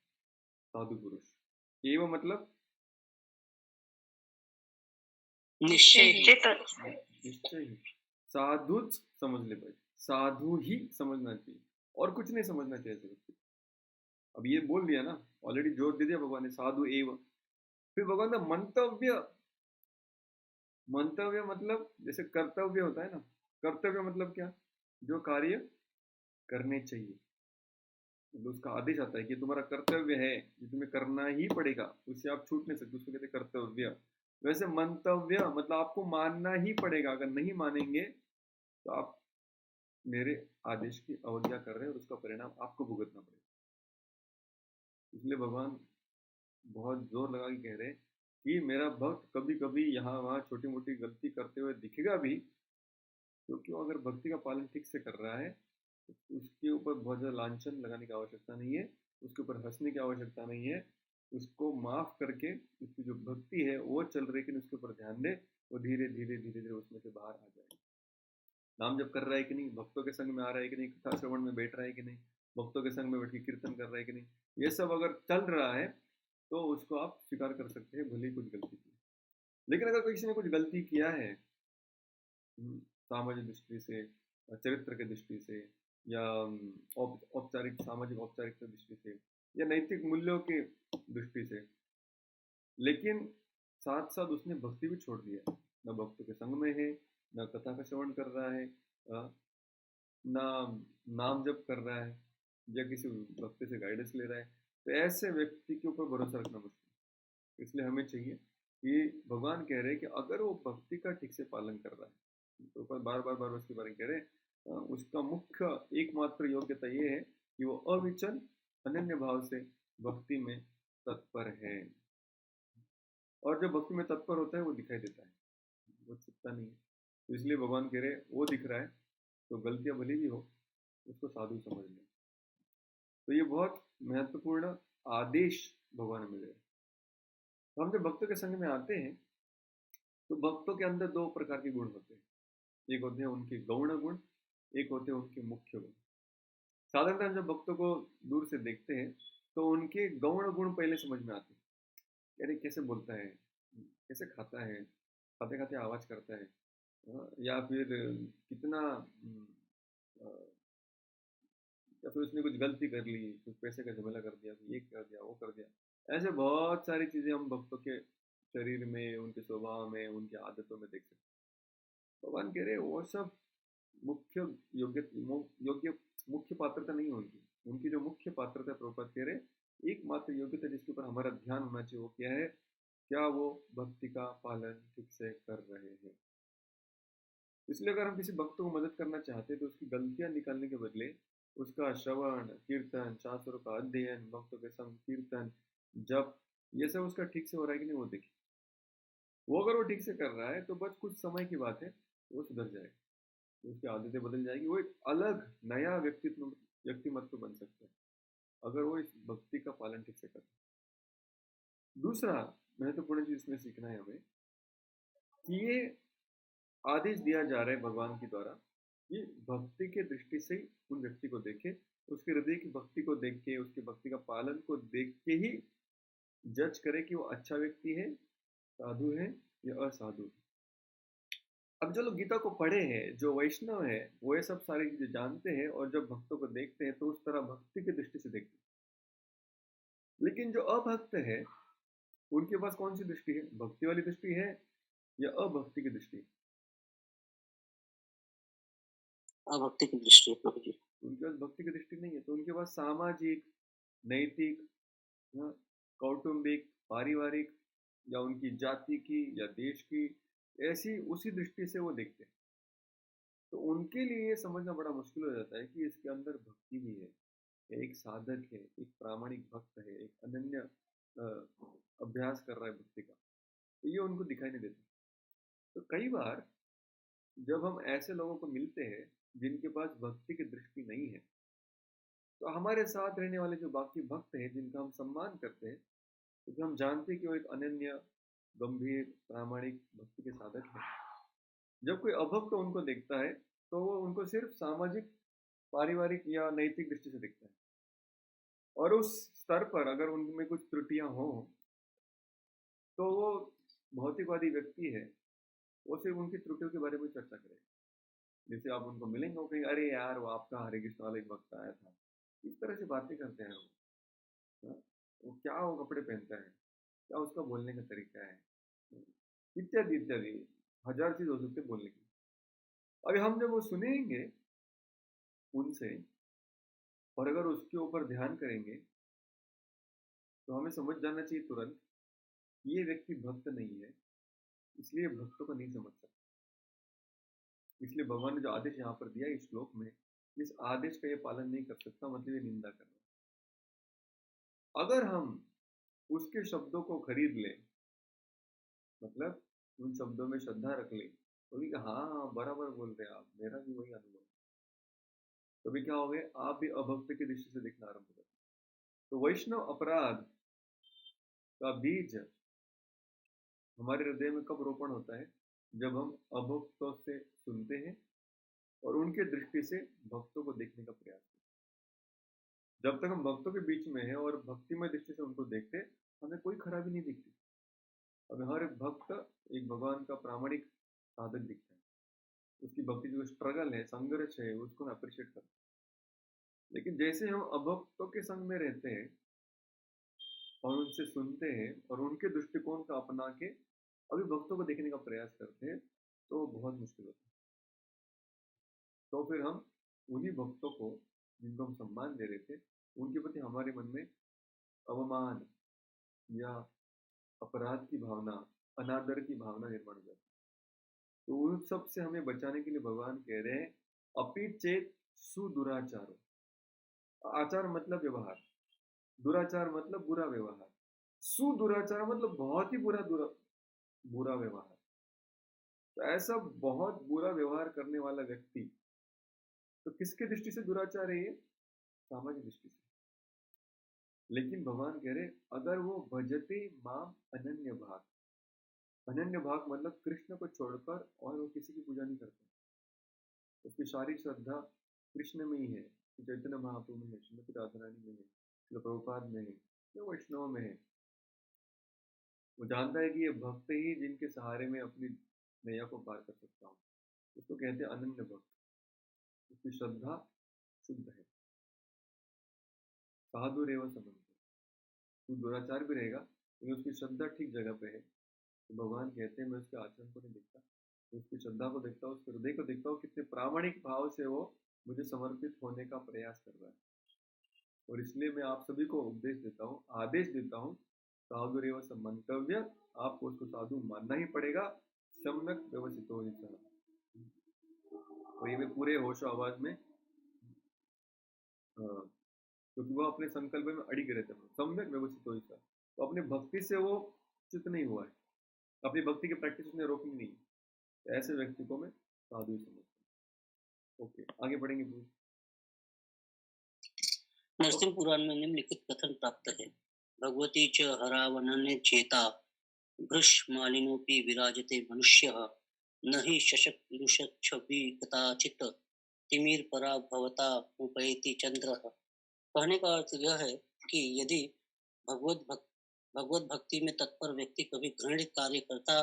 साधु पुरुष, एव मतलब निश्चय ही। साधु समझ ले भाई, साधु ही समझना चाहिए और कुछ नहीं समझना चाहिए व्यक्ति। अब ये बोल दिया ना, ऑलरेडी जोर दे दिया भगवान ने, साधु एव। फिर भगवान का मंतव्य, मंतव्य मतलब जैसे कर्तव्य होता है ना, कर्तव्य मतलब क्या? जो कार्य करने चाहिए, तो उसका आदेश आता है कि तुम्हारा कर्तव्य है, ये तुम्हें करना ही पड़ेगा, उससे आप छूट नहीं सकते, उसको कहते हैं कर्तव्य। वैसे मंतव्य मतलब आपको मानना ही पड़ेगा, अगर नहीं मानेंगे तो आप मेरे आदेश की अवज्ञा कर रहे हैं और उसका परिणाम आपको भुगतना पड़ेगा। इसलिए भगवान बहुत जोर लगा के कह रहे हैं कि मेरा भक्त कभी कभी यहाँ वहाँ छोटी मोटी गलती करते हुए दिखेगा भी, क्योंकि अगर भक्ति का पालन ठीक से कर रहा है तो उसके ऊपर बहुत ज़्यादा लांछन लगाने की आवश्यकता नहीं है, उसके ऊपर हंसने की आवश्यकता नहीं है। उसको माफ करके उसकी जो भक्ति है वो चल रही, लेकिन उसके ऊपर ध्यान दे, वो धीरे धीरे धीरे धीरे उसमें से बाहर आ जाए। नाम जप कर रहा है कि नहीं, भक्तों के संग में आ रहा है कि नहीं, कथा श्रवण में बैठ रहा है कि नहीं, भक्तों के संग में बैठ के कीर्तन कर रहा है कि नहीं, ये सब अगर चल रहा है तो उसको आप स्वीकार कर सकते हैं, भले ही कुछ गलती की। लेकिन अगर किसी ने कुछ गलती किया है सामाजिक दृष्टि से, चरित्र की दृष्टि से, या औपचारिक सामाजिक औपचारिकता दृष्टि से, या नैतिक मूल्यों की दृष्टि से, लेकिन साथ साथ उसने भक्ति भी छोड़ दिया, न भक्तों के संग में है, न कथा का श्रवण कर रहा है, ना नाम जप कर रहा है, या किसी भक्त से गाइडेंस ले रहा है, तो ऐसे व्यक्ति के ऊपर भरोसा रखना मुश्किल। इसलिए हमें चाहिए कि भगवान कह रहे हैं कि अगर वो भक्ति का ठीक से पालन कर रहा है, तो बार बार उसके बारे में कह रहे हैं, उसका मुख्य एकमात्र योग्यता ये है कि वो अविचल अनन्य भाव से भक्ति में तत्पर है। और जो भक्ति में तत्पर होता है वो दिखाई देता है, वो छिपता नहीं है। तो इसलिए भगवान कह रहे वो दिख रहा है, तो गलतियां भले भी हो उसको साधु समझ लें। तो ये बहुत महत्वपूर्ण आदेश भगवान मिले। तो हम जब भक्तों के संग में आते हैं तो भक्तों के अंदर दो प्रकार के गुण होते हैं, एक होते हैं उनके गौण गुण, एक होते हैं उनके मुख्य गुण। साधारणतः जब भक्तों को दूर से देखते हैं तो उनके गौण गुण पहले समझ में आते हैं, अरे कैसे बोलता है, कैसे खाता है, खाते खाते आवाज करता है, या फिर कितना या फिर उसने कुछ गलती कर ली, कुछ पैसे का झमेला कर दिया, ये कर दिया, वो कर दिया। ऐसे बहुत सारी चीजें हम भक्तों के शरीर में, उनके स्वभाव में, उनकी आदतों में देख सकते हैं। भगवान कह रहे वो सब मुख्य योग्य मुख्य पात्रता नहीं होगी। उनकी जो मुख्य पात्रता प्रभुपाद कह रहे एकमात्र योग्यता जिसके ऊपर हमारा ध्यान होना चाहिए वो क्या है, क्या वो भक्ति का पालन ठीक से कर रहे हैं। इसलिए अगर हम किसी भक्त को मदद करना चाहते हैं तो उसकी गलतियां निकालने के बदले उसका श्रवण कीर्तन, शास्त्रों का अध्ययन, भक्तों के संग कीर्तन, जप, ये सब उसका ठीक से हो रहा है कि नहीं वो देखिए। वो अगर वो ठीक से कर रहा है तो बस कुछ समय की बात है, वो सुधर जाएगा, उसकी आदतें बदल जाएगी, वो एक अलग नया व्यक्तिमत्व बन सकता है अगर वो इस भक्ति का पालन ठीक से करे। दूसरा महत्वपूर्ण चीज इसमें सीखना है हमें कि ये आदेश दिया जा रहा है भगवान के द्वारा कि भक्ति के दृष्टि से ही उन व्यक्ति को देखे, उसके हृदय की भक्ति को देख के, उसकी भक्ति का पालन को देख के ही जज करे कि वो अच्छा व्यक्ति है, साधु है या असाधु है। अब जो लोग गीता को पढ़े हैं, जो वैष्णव है, वो ये सब सारी चीजें जानते हैं और जब भक्तों को देखते हैं तो उस तरह भक्ति की दृष्टि से देखते हैं। लेकिन जो अभक्त है उनके पास कौन सी दृष्टि है, भक्ति वाली दृष्टि है या अभक्ति की दृष्टि? अभक्ति की दृष्टि प्रभु जी। उनके पास भक्ति की दृष्टि नहीं है तो उनके पास सामाजिक, नैतिक, कौटुंबिक, पारिवारिक या उनकी जाति की या देश की ऐसी उसी दृष्टि से वो देखते हैं। तो उनके लिए ये समझना बड़ा मुश्किल हो जाता है कि इसके अंदर भक्ति भी है, एक साधक है, एक प्रामाणिक भक्त है, एक अनन्य अभ्यास कर रहा है भक्ति का, तो ये उनको दिखाई नहीं देता। तो कई बार जब हम ऐसे लोगों को मिलते हैं जिनके पास भक्ति की दृष्टि नहीं है तो हमारे साथ रहने वाले जो बाकी भक्त हैं जिनका हम सम्मान करते हैं, क्योंकि हम जानते हैं कि वो एक अनन्य, गंभीर, प्रामाणिक भक्ति के साधक है, जब कोई अभक्त उनको देखता है तो वो उनको सिर्फ सामाजिक, पारिवारिक या नैतिक दृष्टि से देखता है और उस स्तर पर अगर उनमें कुछ त्रुटियां हो तो वो भौतिकवादी व्यक्ति है, वो सिर्फ उनकी त्रुटियों के बारे में चर्चा करेगा। जैसे आप उनको मिलेंगे वो कहेंगे अरे यार वो आपका हरे कृष्ण वाला एक भक्त आया था, इस तरह से बातें करते हैं वो। वो क्या वो कपड़े पहनता है, क्या उसका बोलने का तरीका है, इत्यादि इत्यादि हजार चीज हो सकते बोलने की। अभी हम जब वो सुनेंगे उनसे और अगर उसके ऊपर ध्यान करेंगे तो हमें समझ जाना चाहिए तुरंत ये व्यक्ति भक्त नहीं है, इसलिए भक्तों को नहीं समझ सकता। इसलिए भगवान ने जो आदेश यहाँ पर दिया इस श्लोक में, इस आदेश का ये पालन नहीं कर सकता मतलब ये निंदा करना। अगर हम उसके शब्दों को खरीद लें, मतलब उन शब्दों में श्रद्धा रख लें, तो भी हाँ बराबर बोल रहे हैं आप, मेरा भी वही अनुभव, तो भी क्या हो गए, आप भी अभक्त की दृष्टि से देखना आरंभ कर। तो वैष्णव अपराध का बीज हमारे हृदय में कब रोपण होता है, जब हम अभक्तों से सुनते हैं और उनके दृष्टि से भक्तों को देखने का प्रयास करते हैं। जब तक हम भक्तों के बीच में हैं और भक्तिमय दृष्टि से उनको देखते हैं, हमें कोई खराबी नहीं दिखती। हमें हर एक भक्त एक भगवान का प्रामाणिक साधक दिखता है, उसकी भक्ति जो स्ट्रगल है, संघर्ष है, उसको हम अप्रिशिएट करते हैं। लेकिन जैसे हम अभक्तों के संग में रहते हैं और उनसे सुनते हैं और उनके दृष्टिकोण का अपना के अभी भक्तों को देखने का प्रयास करते हैं तो बहुत मुश्किल होता है। तो फिर हम उन्हीं भक्तों को जिनको हम सम्मान दे रहे थे उनके प्रति हमारे मन में अवमान या अपराध की भावना, अनादर की भावना निर्माण हो जाती है। तो उन सब से हमें बचाने के लिए भगवान कह रहे हैं अपि चेत सुदुराचारो। आचार मतलब व्यवहार, दुराचार मतलब बुरा व्यवहार, सुदुराचार मतलब बहुत ही बुरा व्यवहार। तो ऐसा बहुत बुरा व्यवहार करने वाला व्यक्ति तो किसके दृष्टि से दुराचार है ये, सामाजिक दृष्टि से। लेकिन भगवान कह रहे अगर वो भजते माम अनन्य भाग, अनन्य भाग मतलब कृष्ण को छोड़कर और वो किसी की पूजा नहीं करता, उसकी सारी श्रद्धा कृष्ण में ही है, चैतन्य महाप्रभु में है, श्रीमती राधा रानी में है, श्रील प्रभुपाद में है या वैष्णव में है। वो जानता है कि ये भक्त ही जिनके सहारे में अपनी नैया को पार कर सकता हूँ, उसको कहते हैं अनन्य भक्त, उसकी श्रद्धा शुद्ध है। साधुरेव समन्तो, तू दुराचार भी रहेगा लेकिन उसकी श्रद्धा ठीक जगह पे है। तो भगवान कहते हैं मैं उसके आचरण को नहीं देखता, मैं उसकी श्रद्धा को देखता हूँ, उसके हृदय को देखता हूँ, कितने प्रामाणिक भाव से वो मुझे समर्पित होने का प्रयास कर रहा है। और इसलिए मैं आप सभी को उपदेश देता हूँ, आदेश देता हूँ, साधुरेव समंतव्य, आपको उसको साधु मानना ही पड़ेगा, सम्यक व्यवस्थित हो ही सह। और ये मैं पूरे होशो आवाज में क्योंकि वो अपने संकल्प में अड़िग रहते हैं, सम्यक व्यवस्थित हो ही सह। तो अपने भक्ति से वो च्युत नहीं हुआ है, अपनी भक्ति की प्रैक्टिस उसने रोकी नहीं है। तो ऐसे व्यक्ति को मैं साधु ही समझता हूँ। ओके, आगे बढ़ेंगे प्लीज। नरसिंह पुराण में निम्नलिखित कथन प्राप्त है। भगवती च हरावनन्य चेता भृशमालिनोऽपि विराजते मनुष्यः न हि शशकृषच्छवि कदाचित् तिमिरपरा भवता उपैति चंद्रः। कहने का अर्थ यह है कि यदि भगवत भक्ति में तत्पर व्यक्ति कभी घृणित कार्य करता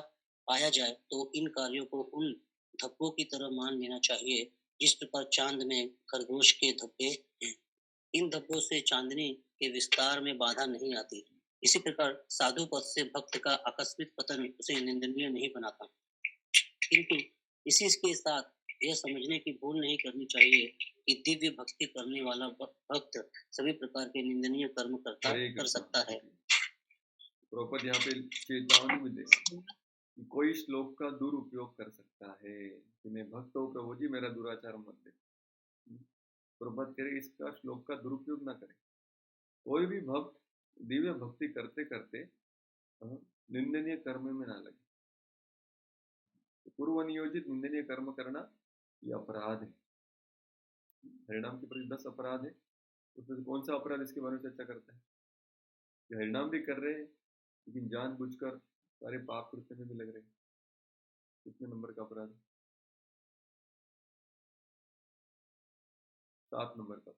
पाया जाए तो इन कार्यों को उन धब्बों की तरह मान लेना चाहिए जिस प्रकार चांद में खरगोश के धब्बे हैं। इन धब्बों से चांदनी के विस्तार में बाधा नहीं आती। इसी प्रकार साधु पद से भक्त का आकस्मिक पतन उसे निंदनीय नहीं बनाता, किंतु इसी के साथ यह समझने की भूल नहीं करनी चाहिए कि दिव्य भक्ति करने वाला भक्त सभी प्रकार के निंदनीय कर्म कर सकता है। प्रभुपाद यहाँ पे चेतावनी भी दे कि कोई श्लोक का दुरुपयोग कर सकता है कि मैं भक्त हूँ प्रभु जी, मेरा दुराचार मत दे। प्रभुपाद कह रहे इसका श्लोक का दुरुपयोग ना करे। कोई भी भक्त दिव्य भक्ति करते करते निंदनीय कर्म में ना लगे। पूर्व नियोजित निंदनीय कर्म करना ये अपराध है। हरिनाम के प्रति 10 अपराध है, उसमें कौन सा अपराध इसके बारे में चर्चा करता है कि हरिनाम भी कर रहे हैं लेकिन जानबूझकर सारे पाप कृत्य में भी लग रहे हैं। कितने नंबर का अपराध है? 7 नंबर का।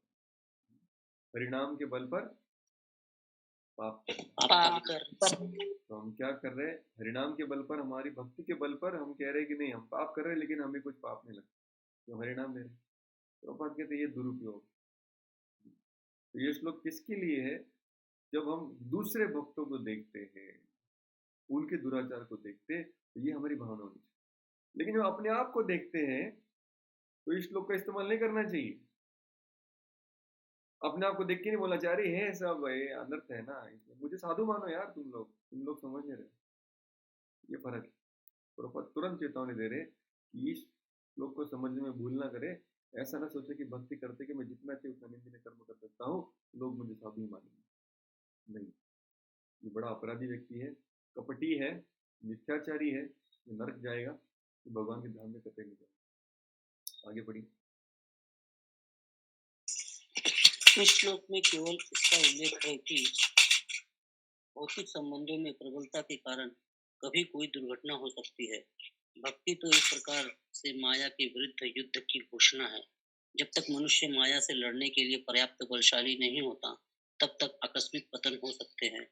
हरिनाम के बल पर पाप करना। तो हम क्या कर रहे हैं? हरिनाम के बल पर, हमारी भक्ति के बल पर हम कह रहे हैं कि नहीं हम पाप कर रहे हैं लेकिन हमें कुछ पाप नहीं लगता, तो हरिनाम ले रहे हैं। तो बात कहते हैं ये दुरुपयोग। तो ये श्लोक किसके लिए है? जब हम दूसरे भक्तों को देखते हैं, उनके दुराचार को देखते हैं, तो ये हमारी भावना होनी चाहिए। लेकिन जब अपने आप को देखते हैं तो इस श्लोक का इस्तेमाल नहीं करना चाहिए। अपने आप को देख के नहीं बोला जा रही है सब ये अनर्थ है ना, मुझे साधु मानो यार, तुम लोग समझ नहीं रहे। ये फर्क है। प्रभुपाद तुरंत चेतावनी दे रहे कि इस श्लोक को समझने में भूल ना करे। ऐसा ना सोचे कि भक्ति करते कि मैं जितना चाहिए उतना निंदनीय कर्म कर सकता हूँ, लोग मुझे साधु ही मानेंगे। नहीं, ये बड़ा अपराधी व्यक्ति है, कपटी है, मिथ्याचारी है, ये नरक जाएगा, तो भगवान के धाम में कतई नहीं जाएगा। आगे बढ़ी। इस श्लोक में केवल इसका उल्लेख है कि भौतिक संबंधों में प्रबलता के कारण कभी कोई दुर्घटना हो सकती है। भक्ति तो इस प्रकार से माया के विरुद्ध युद्ध की घोषणा है। जब तक मनुष्य माया से लड़ने के लिए पर्याप्त बलशाली नहीं होता, तब तक आकस्मिक पतन हो सकते हैं,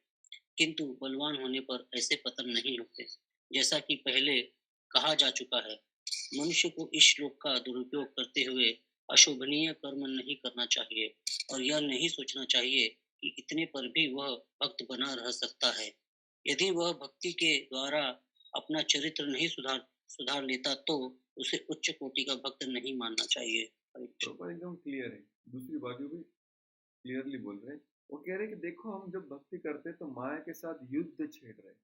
किंतु बलवान होने पर ऐसे पतन नहीं होते। जैसा कि पहले कहा जा चुका है, मनुष्य को इस श्लोक का दुरुपयोग करते हुए अशोभनीय कर्म नहीं करना चाहिए और यह नहीं सोचना चाहिए कि इतने पर भी वह भक्त बना रह सकता है। यदि वह भक्ति के द्वारा अपना चरित्र नहीं सुधार लेता तो उसे उच्च कोटि का भक्त नहीं मानना चाहिए। एकदम क्लियर है, दूसरी बाजू भी क्लियरली बोल रहे हैं। वो कह रहे हैं कि देखो हम जब भक्ति करते हैं तो माया के साथ युद्ध छेड़ रहे हैं।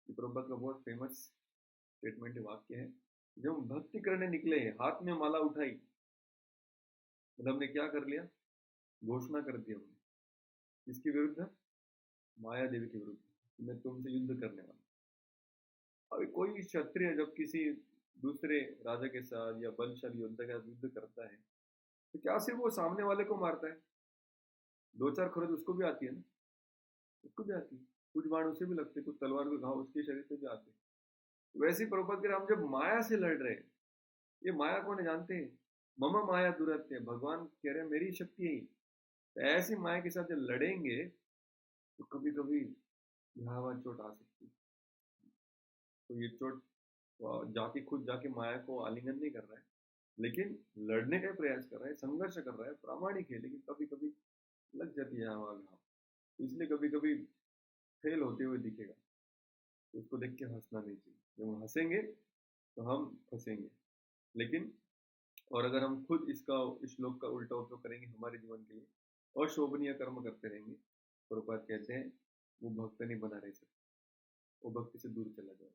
ये प्रभुपाद का बहुत फेमस स्टेटमेंट वाक्य है। जब हम भक्ति करने निकले, हाथ में माला उठाई, मतलब हमने क्या कर लिया? घोषणा कर दी हमने। किसके विरुद्ध? माया देवी के विरुद्ध, मैं तुमसे युद्ध करने वाला। अभी कोई क्षत्रिय जब किसी दूसरे राजा के साथ या बलशाली योद्धा के साथ युद्ध करता है तो क्या सिर्फ वो सामने वाले को मारता है? 2-4 खरोच उसको भी आती है ना, उसको भी आती है, कुछ बाण उसे भी लगते, कुछ तलवार के घाव उसके शरीर पे भी आते हैं। वैसे ही प्रभुपाद कह रहे हम जब माया से लड़ रहे हैं, ये माया कौन है जानते हैं? मम माया दुरत्य, भगवान कह रहे हैं मेरी शक्ति है। तो ऐसी माया के साथ जब लड़ेंगे तो कभी कभी यहाँ चोट आ सकती है। तो ये चोट खुद जाके माया को आलिंगन नहीं कर रहा है, लेकिन लड़ने का प्रयास कर रहा है, संघर्ष कर रहा है, प्रामाणिक है, लेकिन कभी कभी लग जाती है आवाज। हाँ, इसलिए कभी कभी फेल होते हुए दिखेगा तो उसको देख के हंसना नहीं चाहिए। जब हम हंसेंगे तो हम फंसेंगे। लेकिन और अगर हम खुद इस श्लोक का उल्टा उपयोग करेंगे हमारे जीवन के लिए और शोभनीय कर्म करते रहेंगे, प्रभुपाद कहते हैं वो भक्त नहीं बना रह सकता, वो भक्ति से दूर चला जाए।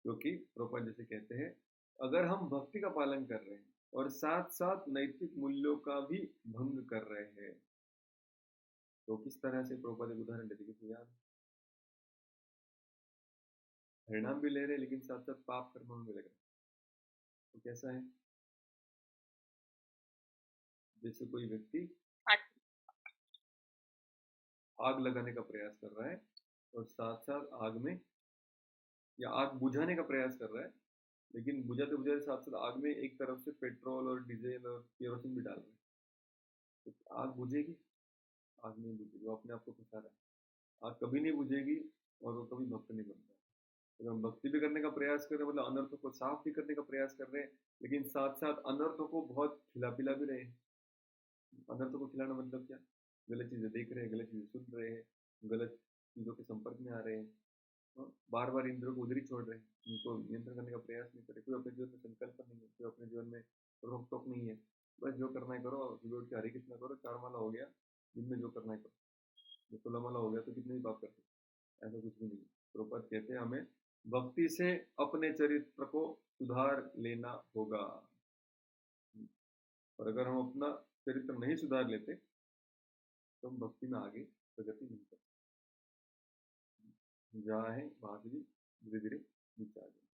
क्योंकि प्रभुपाद जैसे कहते हैं अगर हम भक्ति का पालन कर रहे हैं और साथ साथ नैतिक मूल्यों का भी भंग कर रहे हैं तो किस तरह से, प्रभुपाद एक उदाहरण देते कि यार हरिनाम भी ले रहे लेकिन साथ साथ पाप कर्म में भी लग रहे, तो कैसा है? जैसे कोई व्यक्ति आग लगाने का प्रयास कर रहा है और साथ साथ आग में या आग बुझाने का प्रयास कर रहा है, लेकिन बुझाते बुझाते साथ साथ आग में एक तरफ से पेट्रोल और डीजल और केरोसिन भी डाल रहे हैं, तो आग बुझेगी? आग नहीं बुझेगी, वो अपने आप को फंसा रहा है। आग कभी नहीं बुझेगी और वो कभी भक्त नहीं बनता। तो हम भक्ति भी करने का प्रयास कर रहे हैं, मतलब अनर्थों को साफ भी करने का प्रयास कर रहे हैं, लेकिन साथ साथ अनर्थों को बहुत खिला पिला भी रहे हैं। अनर्थों को खिलाना मतलब क्या? गलत चीजें देख रहे हैं, गलत चीजें सुन रहे हैं, गलत चीजों के संपर्क में आ रहे हैं, बार बार इंद्रियों को उधर ही छोड़ रहे हैं, उनको नियंत्रण करने का प्रयास नहीं कर रहे। कोई अपने जीवन में संकल्प नहीं है, कोई अपने जीवन में रोक टोक नहीं है, बस जो करना है करो, सुबह उठ के हरे कृष्णा करो, 4 माला हो गया, दिन में जो करना है करो, जो 16 माला हो गया तो कितने ही पाप कर सकते, ऐसा कुछ भी नहीं है। प्रभुपाद कहते हैं हमें भक्ति से अपने चरित्र को सुधार लेना होगा, और अगर हम अपना चरित्र नहीं सुधार लेते तो हम भक्ति में आगे प्रगति नहीं कर सकते। जहाँ है वहां से भी धीरे धीरे नीचे आ जाए।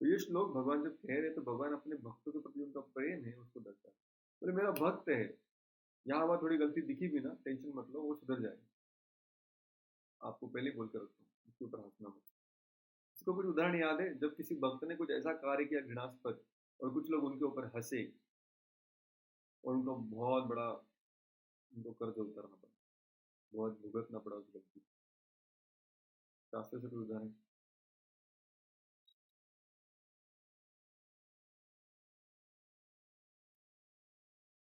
तो ये श्लोक भगवान जब कह रहे तो भगवान अपने भक्तों के प्रति उनका प्रेम है उसको दर्शा, बोले मेरा भक्त है, यहाँ वहां थोड़ी गलती दिखी भी ना, टेंशन मत लो, वो सुधर जाएगा। आपको पहले बोल कर रखता हूँ, उसके ऊपर हंसना मत। इसको कुछ उदाहरण याद है जब किसी भक्त ने कुछ ऐसा कार्य किया घृणास्पद और कुछ लोग उनके ऊपर हंसे और उनको बहुत बड़ा उनको कर्ज उतारना पड़ा, बहुत भुगतना पड़ा उस गलती, शास्त्र से कोई उदाहरण?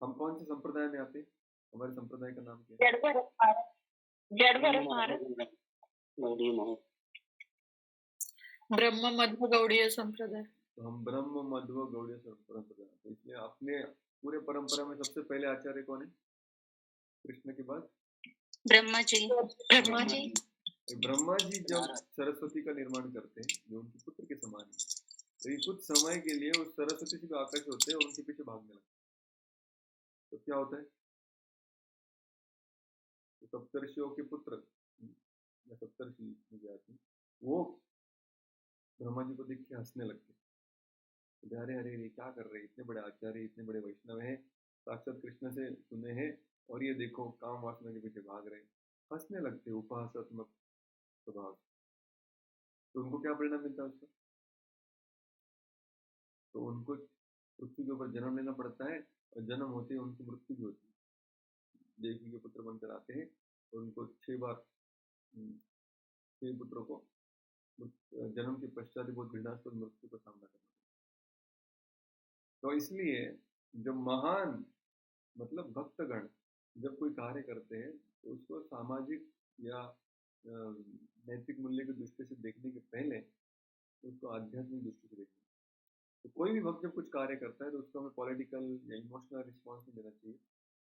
हम कौन से संप्रदाय में आते हैं? हमारे संप्रदाय का नाम क्या है? ब्रह्म मध्व गौड़ीय संप्रदाय। तो हम ब्रह्म मध्व गौड़ीय संप्रदाय, तो इसलिए अपने पूरे परंपरा में सबसे पहले आचार्य कौन है कृष्ण के बाद? ब्रह्मा जी। ब्रह्मा जी जब सरस्वती का निर्माण करते हैं जो उनके पुत्र के समान है, लेकिन कुछ समय के लिए उस सरस्वती से भी आकर्षित होते हैं और उनके पीछे भागने लगते हैं, तो क्या होता है? तो सप्तर्षियों के पुत्र या सप्तर्षि जाति वो ब्रह्मा जी को देख के हंसने लगते, अरे अरे ये क्या कर रहे हैं, इतने बड़े आचार्य, इतने बड़े वैष्णव हैं, साक्षात कृष्ण से सुने हैं और ये देखो काम वासना के पीछे भाग रहे हैं, हंसने लगते उपहासात्मक स्वभाव। तो उनको क्या परिणाम मिलता है उसका? तो उनको पृथ्वी के ऊपर जन्म लेना पड़ता है और जन्म होते ही उनकी मृत्यु भी होती है। देवकी के पुत्र बनकर आते हैं और उनको 6 बार 6 पुत्रों को जन्म के पश्चात ही बहुत घृणास्पद मृत्यु का सामना करना। तो इसलिए जो महान मतलब भक्तगण जब कोई कार्य करते हैं तो उसको सामाजिक या नैतिक मूल्य की दृष्टि से देखने के पहले उसको आध्यात्मिक दृष्टि से देखना। तो कोई भी भक्त जब कुछ कार्य करता है तो उसको हमें पॉलिटिकल या इमोशनल रिस्पॉन्स नहीं देना चाहिए,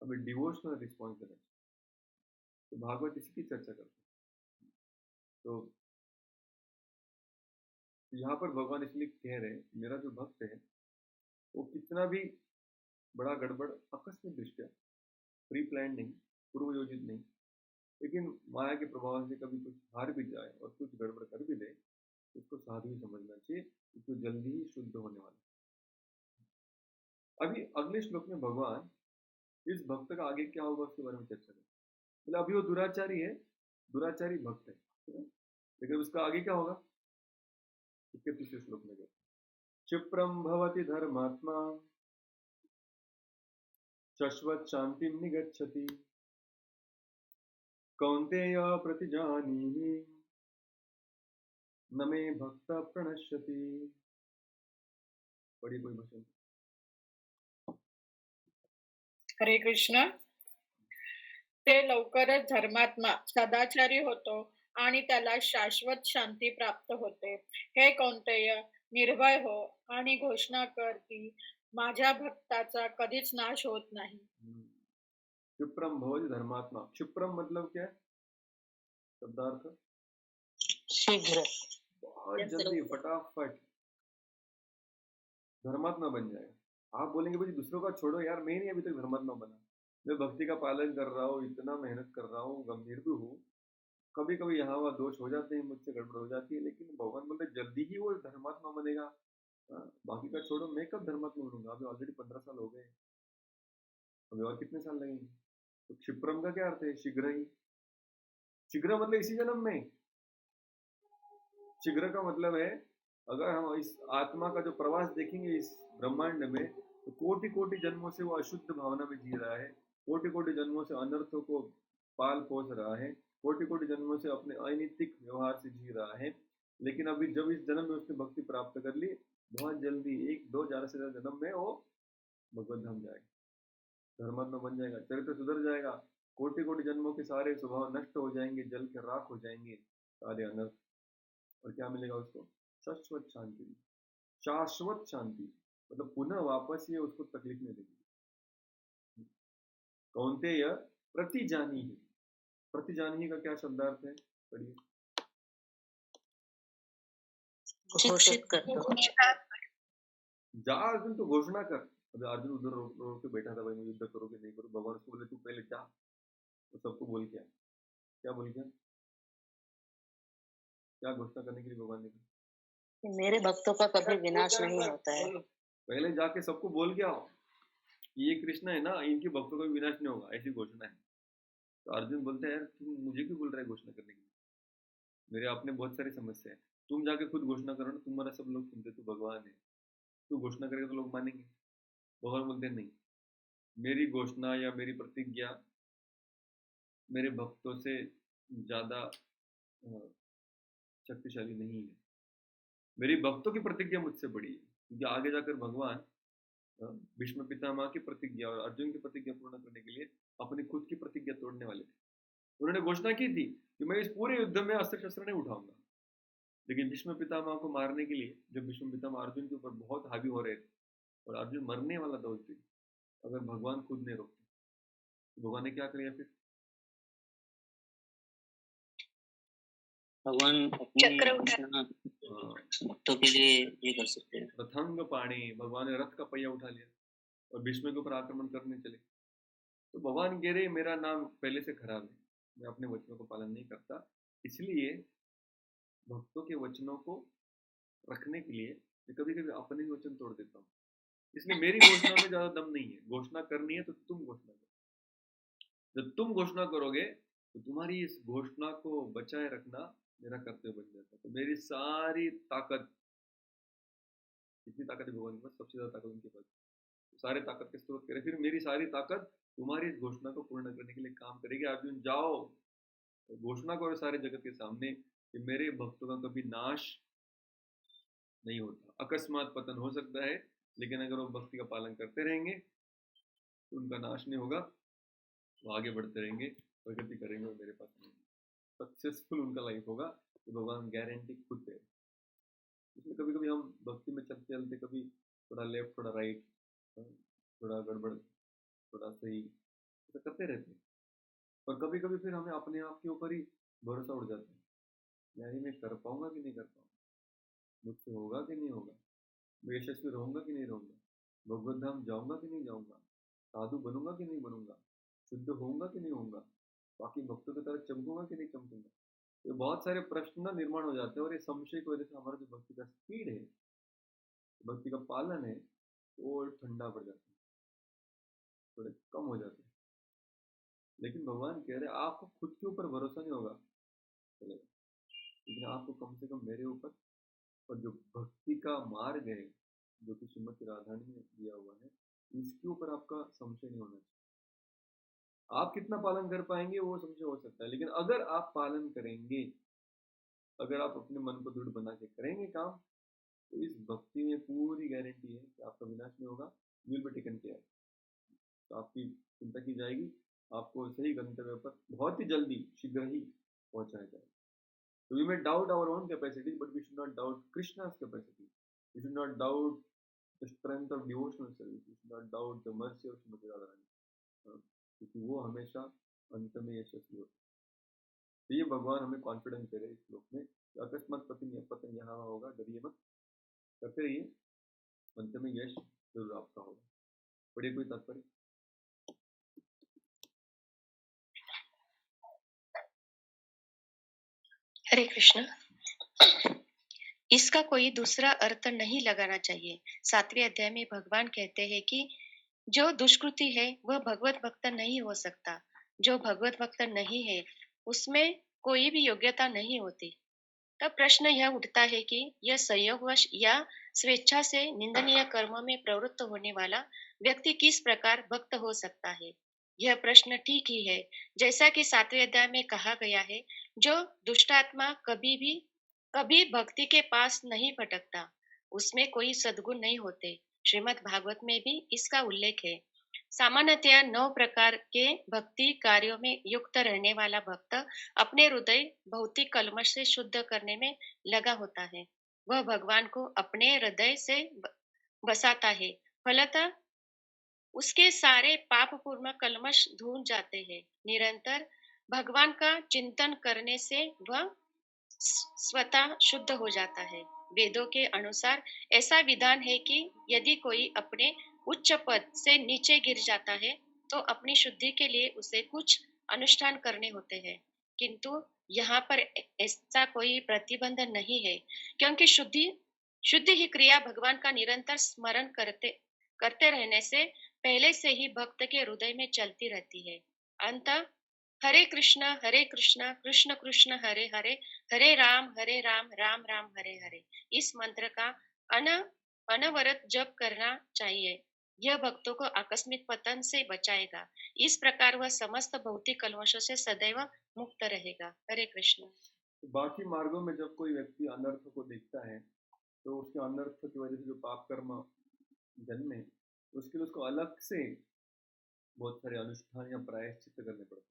हमें डिवोशनल रिस्पॉन्स देना चाहिए। तो भागवत इसी की चर्चा करते हैं। तो यहाँ पर भगवान इसलिए कह रहे हैं मेरा जो भक्त है वो कितना भी बड़ा गड़बड़ आकस्मिक दृष्टया, प्री प्लान नहीं, पूर्व योजित नहीं, लेकिन माया के प्रभाव से कभी कुछ हार भी जाए और कुछ गड़बड़ कर भी दे, उसको साधु ही समझना चाहिए, उसको जल्दी ही शुद्ध होने वाला। अभी अगले श्लोक में भगवान इस भक्त का आगे क्या होगा उसके बारे में चर्चा करें। मतलब अभी वो दुराचारी है, दुराचारी भक्त है, लेकिन उसका आगे क्या होगा? 31वें श्लोक में क्षिप्रम भवति धर्मात्मा शाश्वत शांतिं निगच्छति कौन्तेय प्रतिजानीहि न मे भक्त प्रणश्यति। पढ़िए कोई भाषण। हरे कृष्ण। ते लवकरच धर्मात्मा सदाचारी होतो आणि त्याला शाश्वत शांती प्राप्त होते. हे कौंतेय, निर्भय हो आणि घोषणा कर की माझ्या भक्ताचा कधीच नाश होत नाही. क्षिप्रम भवति धर्मात्मा। क्षिप्रम मतलब क्या है? शब्दार्थ शीघ्र, बहुत जल्दी, फटाफट धर्मात्मा बन जाएगा। आप बोलेंगे भाई दूसरों का छोड़ो यार, मैं नहीं अभी तक धर्मात्मा बना, मैं भक्ति का पालन कर रहा हूँ, इतना मेहनत कर रहा हूँ, गंभीर भी हूँ, कभी कभी यहाँ वहाँ दोष हो जाते हैं, मुझसे गड़बड़ हो जाती है, लेकिन भगवान बोलते जल्दी ही वो धर्मात्मा बनेगा। बाकी का छोड़ो, मैं कब धर्मात्मा बनूंगा? अभी ऑलरेडी 15 साल हो गए, अभी और कितने साल लगेंगे? तो क्षिप्रम का क्या अर्थ है? शीघ्र ही। शीघ्र मतलब इसी जन्म में। शीघ्र का मतलब है अगर हम इस आत्मा का जो प्रवास देखेंगे इस ब्रह्मांड में, तो कोटि कोटि जन्मों से वो अशुद्ध भावना में जी रहा है, कोटि कोटि जन्मों से अनर्थों को पाल पोस रहा है, कोटि कोटि जन्मों से अपने अनैतिक व्यवहार से जी रहा है। लेकिन अभी जब इस जन्म में उसने भक्ति प्राप्त कर ली, बहुत जल्दी, एक दो ज्यादा से ज्यादा जन्म में वो भगवत धाम जाएगा, धर्मात्मा बन जाएगा, चरित्र सुधर जाएगा, कोटि कोटि जन्मों के सारे स्वभाव नष्ट हो जाएंगे, जल के राख हो जाएंगे सारे अनर्थ। और क्या मिलेगा उसको? शाश्वत शांति। शाश्वत शांति मतलब पुनः वापस ये उसको तकलीफ नहीं देगी। कौन्तेय प्रतिजानी ही। प्रतिजानी का क्या शब्दार्थ है? पढ़िए। घोषित कर दो। जा अर्जुन, तू घोषणा कर। अभी अर्जुन उधर रो रो के बैठा था, भाई मैं युद्ध करो कि नहीं करो। भगवान उसको बोले तू पहले जा, तो सबको बोल के क्या बोल के क्या घोषणा करने के लिए भगवान ने कहा? मेरे भक्तों का कभी विनाश नहीं होता है। पहले जाके सबको बोल के आओ, ये कृष्ण है ना, इनके भक्तों का भी विनाश नहीं होगा, ऐसी घोषणा है। तो अर्जुन बोलते हैं यार तुम मुझे क्यों बोल रहे हैं घोषणा करने के लिए? मेरे अपने बहुत सारी समस्या है, तुम जाके खुद घोषणा करो ना, तुम्हारा सब लोग सुनते, तू भगवान है, तू घोषणा करेगा तो लोग मानेंगे। भगवान बोलते नहीं, मेरी घोषणा या मेरी प्रतिज्ञा मेरे भक्तों से ज्यादा शक्तिशाली नहीं है, मेरी भक्तों की प्रतिज्ञा मुझसे बड़ी है। क्योंकि आगे जाकर भगवान भीष्म पितामह की प्रतिज्ञा और अर्जुन की प्रतिज्ञा पूर्ण करने के लिए अपनी खुद की प्रतिज्ञा तोड़ने वाले थे। उन्होंने घोषणा की थी कि मैं इस पूरे युद्ध में अस्त्र शस्त्र नहीं उठाऊंगा, लेकिन भीष्म पितामह को मारने के लिए जब भीष्म पितामह अर्जुन के ऊपर बहुत हावी हो रहे थे और अर्जुन मरने वाला था उस दिन, अगर भगवान खुद नहीं रोकते तो भगवान ने क्या किया फिर? भगवान अपने भक्तों के लिए ये कर सकते हैं। रथंग पाणी, भगवान ने रथ का पहिया उठा लिया और भीष्म के ऊपर आक्रमण करने चले। तो भगवान कह रहे मेरा नाम पहले से खराब है, मैं अपने वचनों को पालन नहीं करता, इसलिए भक्तों के वचनों को रखने के लिए मैं कभी कभी अपने ही वचन तोड़ देता हूँ। इसलिए मेरी घोषणा में ज्यादा दम नहीं है। घोषणा करनी है तो तुम घोषणा करो, जब तुम घोषणा करोगे तो तुम्हारी इस घोषणा को बचाए रखना मेरा कर्तव्य बन जाता है। तो मेरी सारी ताकत, कितनी ताकत है भगवान के पास? सबसे ज्यादा ताकत उनके पास। तो सारे ताकत के स्रोत करे, फिर मेरी सारी ताकत तुम्हारी इस घोषणा को पूर्ण करने के लिए काम करेगी। अर्जुन जाओ, घोषणा करो सारे जगत के सामने कि मेरे भक्तों का कभी नाश नहीं होता। अकस्मात पतन हो सकता है, लेकिन अगर वो भक्ति का पालन करते रहेंगे तो उनका नाश नहीं होगा, वो आगे बढ़ते रहेंगे, प्रगति करेंगे और मेरे पास नहीं, सक्सेसफुल उनका लाइफ होगा। तो भगवान गारंटी खुद दे। इसलिए कभी कभी हम भक्ति में चलते चलते कभी थोड़ा लेफ्ट थोड़ा राइट, थोड़ा गड़बड़ थोड़ा सही, ऐसा करते रहते हैं। और कभी कभी फिर हमें अपने आप के ऊपर ही भरोसा उड़ जाता है, यार मैं कर पाऊंगा कि नहीं कर पाऊंगा, मुझसे होगा कि नहीं होगा, मैं यशस्वी रहूंगा कि नहीं रहूंगा, भगवत धाम जाऊंगा कि नहीं जाऊंगा, साधु बनूंगा कि नहीं बनूंगा, शुद्ध होऊंगा कि नहीं होऊंगा, बाकी भक्तों की तरह चमकूंगा कि नहीं चमकूंगा। तो बहुत सारे प्रश्न ना निर्माण हो जाते हैं और ये संशय की वजह से हमारा जो भक्ति का स्पीड है, भक्ति का पालन है, वो ठंडा पड़ जाता है, थोड़े कम हो जाते हैं। लेकिन भगवान कह रहे आपको खुद के ऊपर भरोसा नहीं होगा चलेगा, लेकिन आपको कम से कम मेरे ऊपर और जो भक्ति का मार्ग है जो कि श्रीमती राधानी ने दिया हुआ है, इसके ऊपर आपका संशय नहीं होना चाहिए। आप कितना पालन कर पाएंगे वो संशय हो सकता है, लेकिन अगर आप पालन करेंगे, अगर आप अपने मन को दृढ़ बना के करेंगे काम, तो इस भक्ति में पूरी गारंटी है कि आपका विनाश नहीं होगा, you will be taken care. तो आपकी चिंता की जाएगी, आपको सही गंतव्य पर बहुत ही जल्दी, शीघ्र ही पहुंचाया जाए। So we may doubt our own capacity, but we should not doubt Krishna's capacity. We should not doubt the strength of devotional service. We should not doubt the mercy of Srimati Radharani. क्योंकि वो हमेशा अंत में यशस्वी होते हैं। तो ये भगवान हमें कॉन्फिडेंस दे रहे हैं इस श्लोक में, अकस्मात पतन यहाँ होगा, डरिए मत, करते रहिए, अंत में यश जरूर आपका होगा। पढ़िए कोई तात्पर्य। हरे कृष्ण। इसका कोई दूसरा अर्थ नहीं लगाना चाहिए। 7वें अध्याय में भगवान कहते हैं कि जो दुष्कृति है वह भगवत भक्त नहीं हो सकता। जो भगवत भक्त नहीं है उसमें कोई भी योग्यता नहीं होती। तब प्रश्न यह उठता है कि यह संयोगवश या स्वेच्छा से निंदनीय कर्मों में प्रवृत्त होने वाला व्यक्ति किस प्रकार भक्त हो सकता है। यह प्रश्न ठीक ही है, जैसा कि 7वें अध्याय में कहा गया है, जो दुष्टात्मा कभी भक्ति के पास नहीं भटकता, उसमें कोई सद्गुण नहीं होते। श्रीमद् भागवत में भी इसका उल्लेख है। सामान्यतया 9 प्रकार के भक्ति कार्यों में युक्त रहने वाला भक्त अपने हृदय भौतिक कलमश से शुद्ध करने में लगा होता है। वह भगवान को अपने हृदय से बसाता है। फलतः उसके सारे पाप पूर्ण कलमश धुल जाते हैं। निरंतर भगवान का चिंतन करने से वह स्वतः शुद्ध हो जाता है। वेदों के अनुसार ऐसा विधान है कि यदि कोई अपने उच्च पद से नीचे गिर जाता है तो अपनी शुद्धि के लिए उसे कुछ अनुष्ठान करने होते हैं, किंतु यहाँ पर ऐसा कोई प्रतिबंध नहीं है, क्योंकि शुद्धि ही क्रिया भगवान का निरंतर स्मरण करते रहने से पहले से ही भक्त के हृदय में चलती रहती है। अंत हरे कृष्ण कृष्ण कृष्ण हरे हरे, हरे राम राम राम हरे हरे, इस मंत्र का अनवरत जप करना चाहिए। यह भक्तों को आकस्मिक पतन से बचाएगा। इस प्रकार वह समस्त भौतिक कलमशों से सदैव मुक्त रहेगा। हरे कृष्ण। बाकी मार्गों में जब कोई व्यक्ति अनर्थ को देखता है तो उसके अनर्थ की वजह से जो पाप कर्म जन्मे, उसके लिए उसको अलग से बहुत सारे अनुष्ठान या प्रायश्चित करने पड़ते हैं,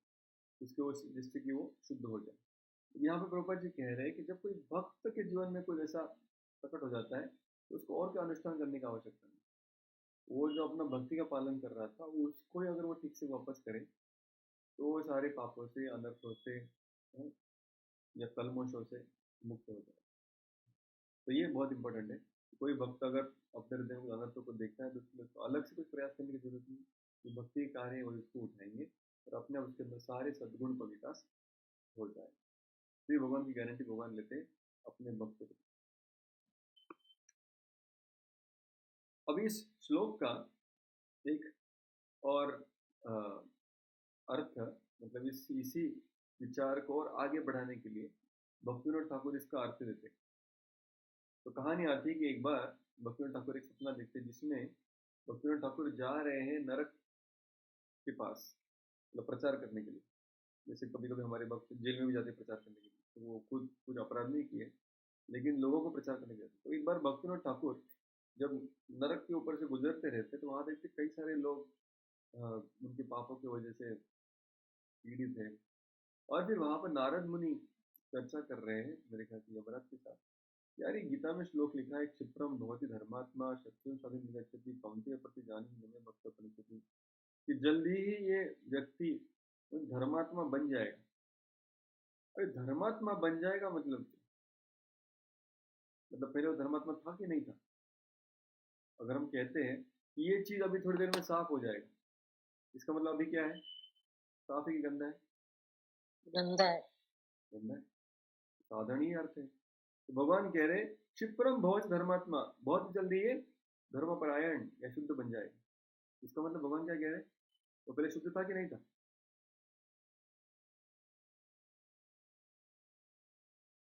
जिससे कि वो शुद्ध हो जाए। यहाँ पे प्रभुपाद जी कह रहे हैं कि जब कोई भक्त के जीवन में कोई ऐसा प्रकट हो जाता है तो उसको और क्या अनुष्ठान करने की आवश्यकता नहीं। वो जो अपना भक्ति का पालन कर रहा था उसको ही अगर वो ठीक से वापस करे तो वो सारे पापों से, अनर्थों से या कलमोशों से मुक्त हो जाए। तो ये बहुत इंपॉर्टेंट है। कोई भक्त अगर अपने हृदय में अनर्थों को देखता है तो उसमें तो अलग से कुछ प्रयास करने की जरूरत नहीं। जो भक्ति कार्य है वो इसको उठाएंगे और अपने आप उसके अंदर सारे सद्गुण का विकास हो जाए। तो ये भगवान की गारंटी भगवान लेते हैं अपने भक्त को। अब इस श्लोक का एक और अर्थ, मतलब इसी विचार को और आगे बढ़ाने के लिए भक्तिविनोद ठाकुर इसका अर्थ देते हैं। तो कहानी आती है कि एक बार भक्तिविनोद ठाकुर एक सपना देखते हैं जिसमें भक्तिविनोद ठाकुर जा रहे हैं नरक के पास, मतलब प्रचार करने के लिए। जैसे कभी कभी हमारे भक्त जेल में भी जाते प्रचार करने के लिए, तो वो खुद कुछ अपराध नहीं किए लेकिन लोगों को प्रचार करने के लिए। तो एक बार भक्तिविनोद ठाकुर जब नरक के ऊपर से गुजरते रहते तो वहां देखते कई सारे लोग उनके पापों की वजह से पीड़ित है। और फिर वहां पर नारद मुनि चर्चा कर रहे हैं मेरे ख्याल से यमराज के साथ। यार ये गीता में श्लोक लिखा है, क्षिप्रम भवति धर्मात्मा शत्रुन साधन निगच्छति कौन्तेय प्रति जानी नमे भक्त परिस्थिति, कि जल्दी ही ये व्यक्ति धर्मात्मा बन जाएगा। अरे धर्मात्मा बन जाएगा मतलब पहले वो धर्मात्मा था कि नहीं था? अगर हम कहते हैं कि ये चीज अभी थोड़ी देर में साफ हो जाएगा, इसका मतलब अभी क्या है? साफ है कि गंदा है? गंदा है। गंदा है, साधारण ही अर्थ है। तो भगवान कह रहे क्षिप्रम भवति धर्मात्मा, बहुत जल्दी ये धर्मपरायण या शुद्ध बन जाएगा। इसका मतलब भगवान क्या कह रहे हैं? तो पहले शुद्ध था कि नहीं था?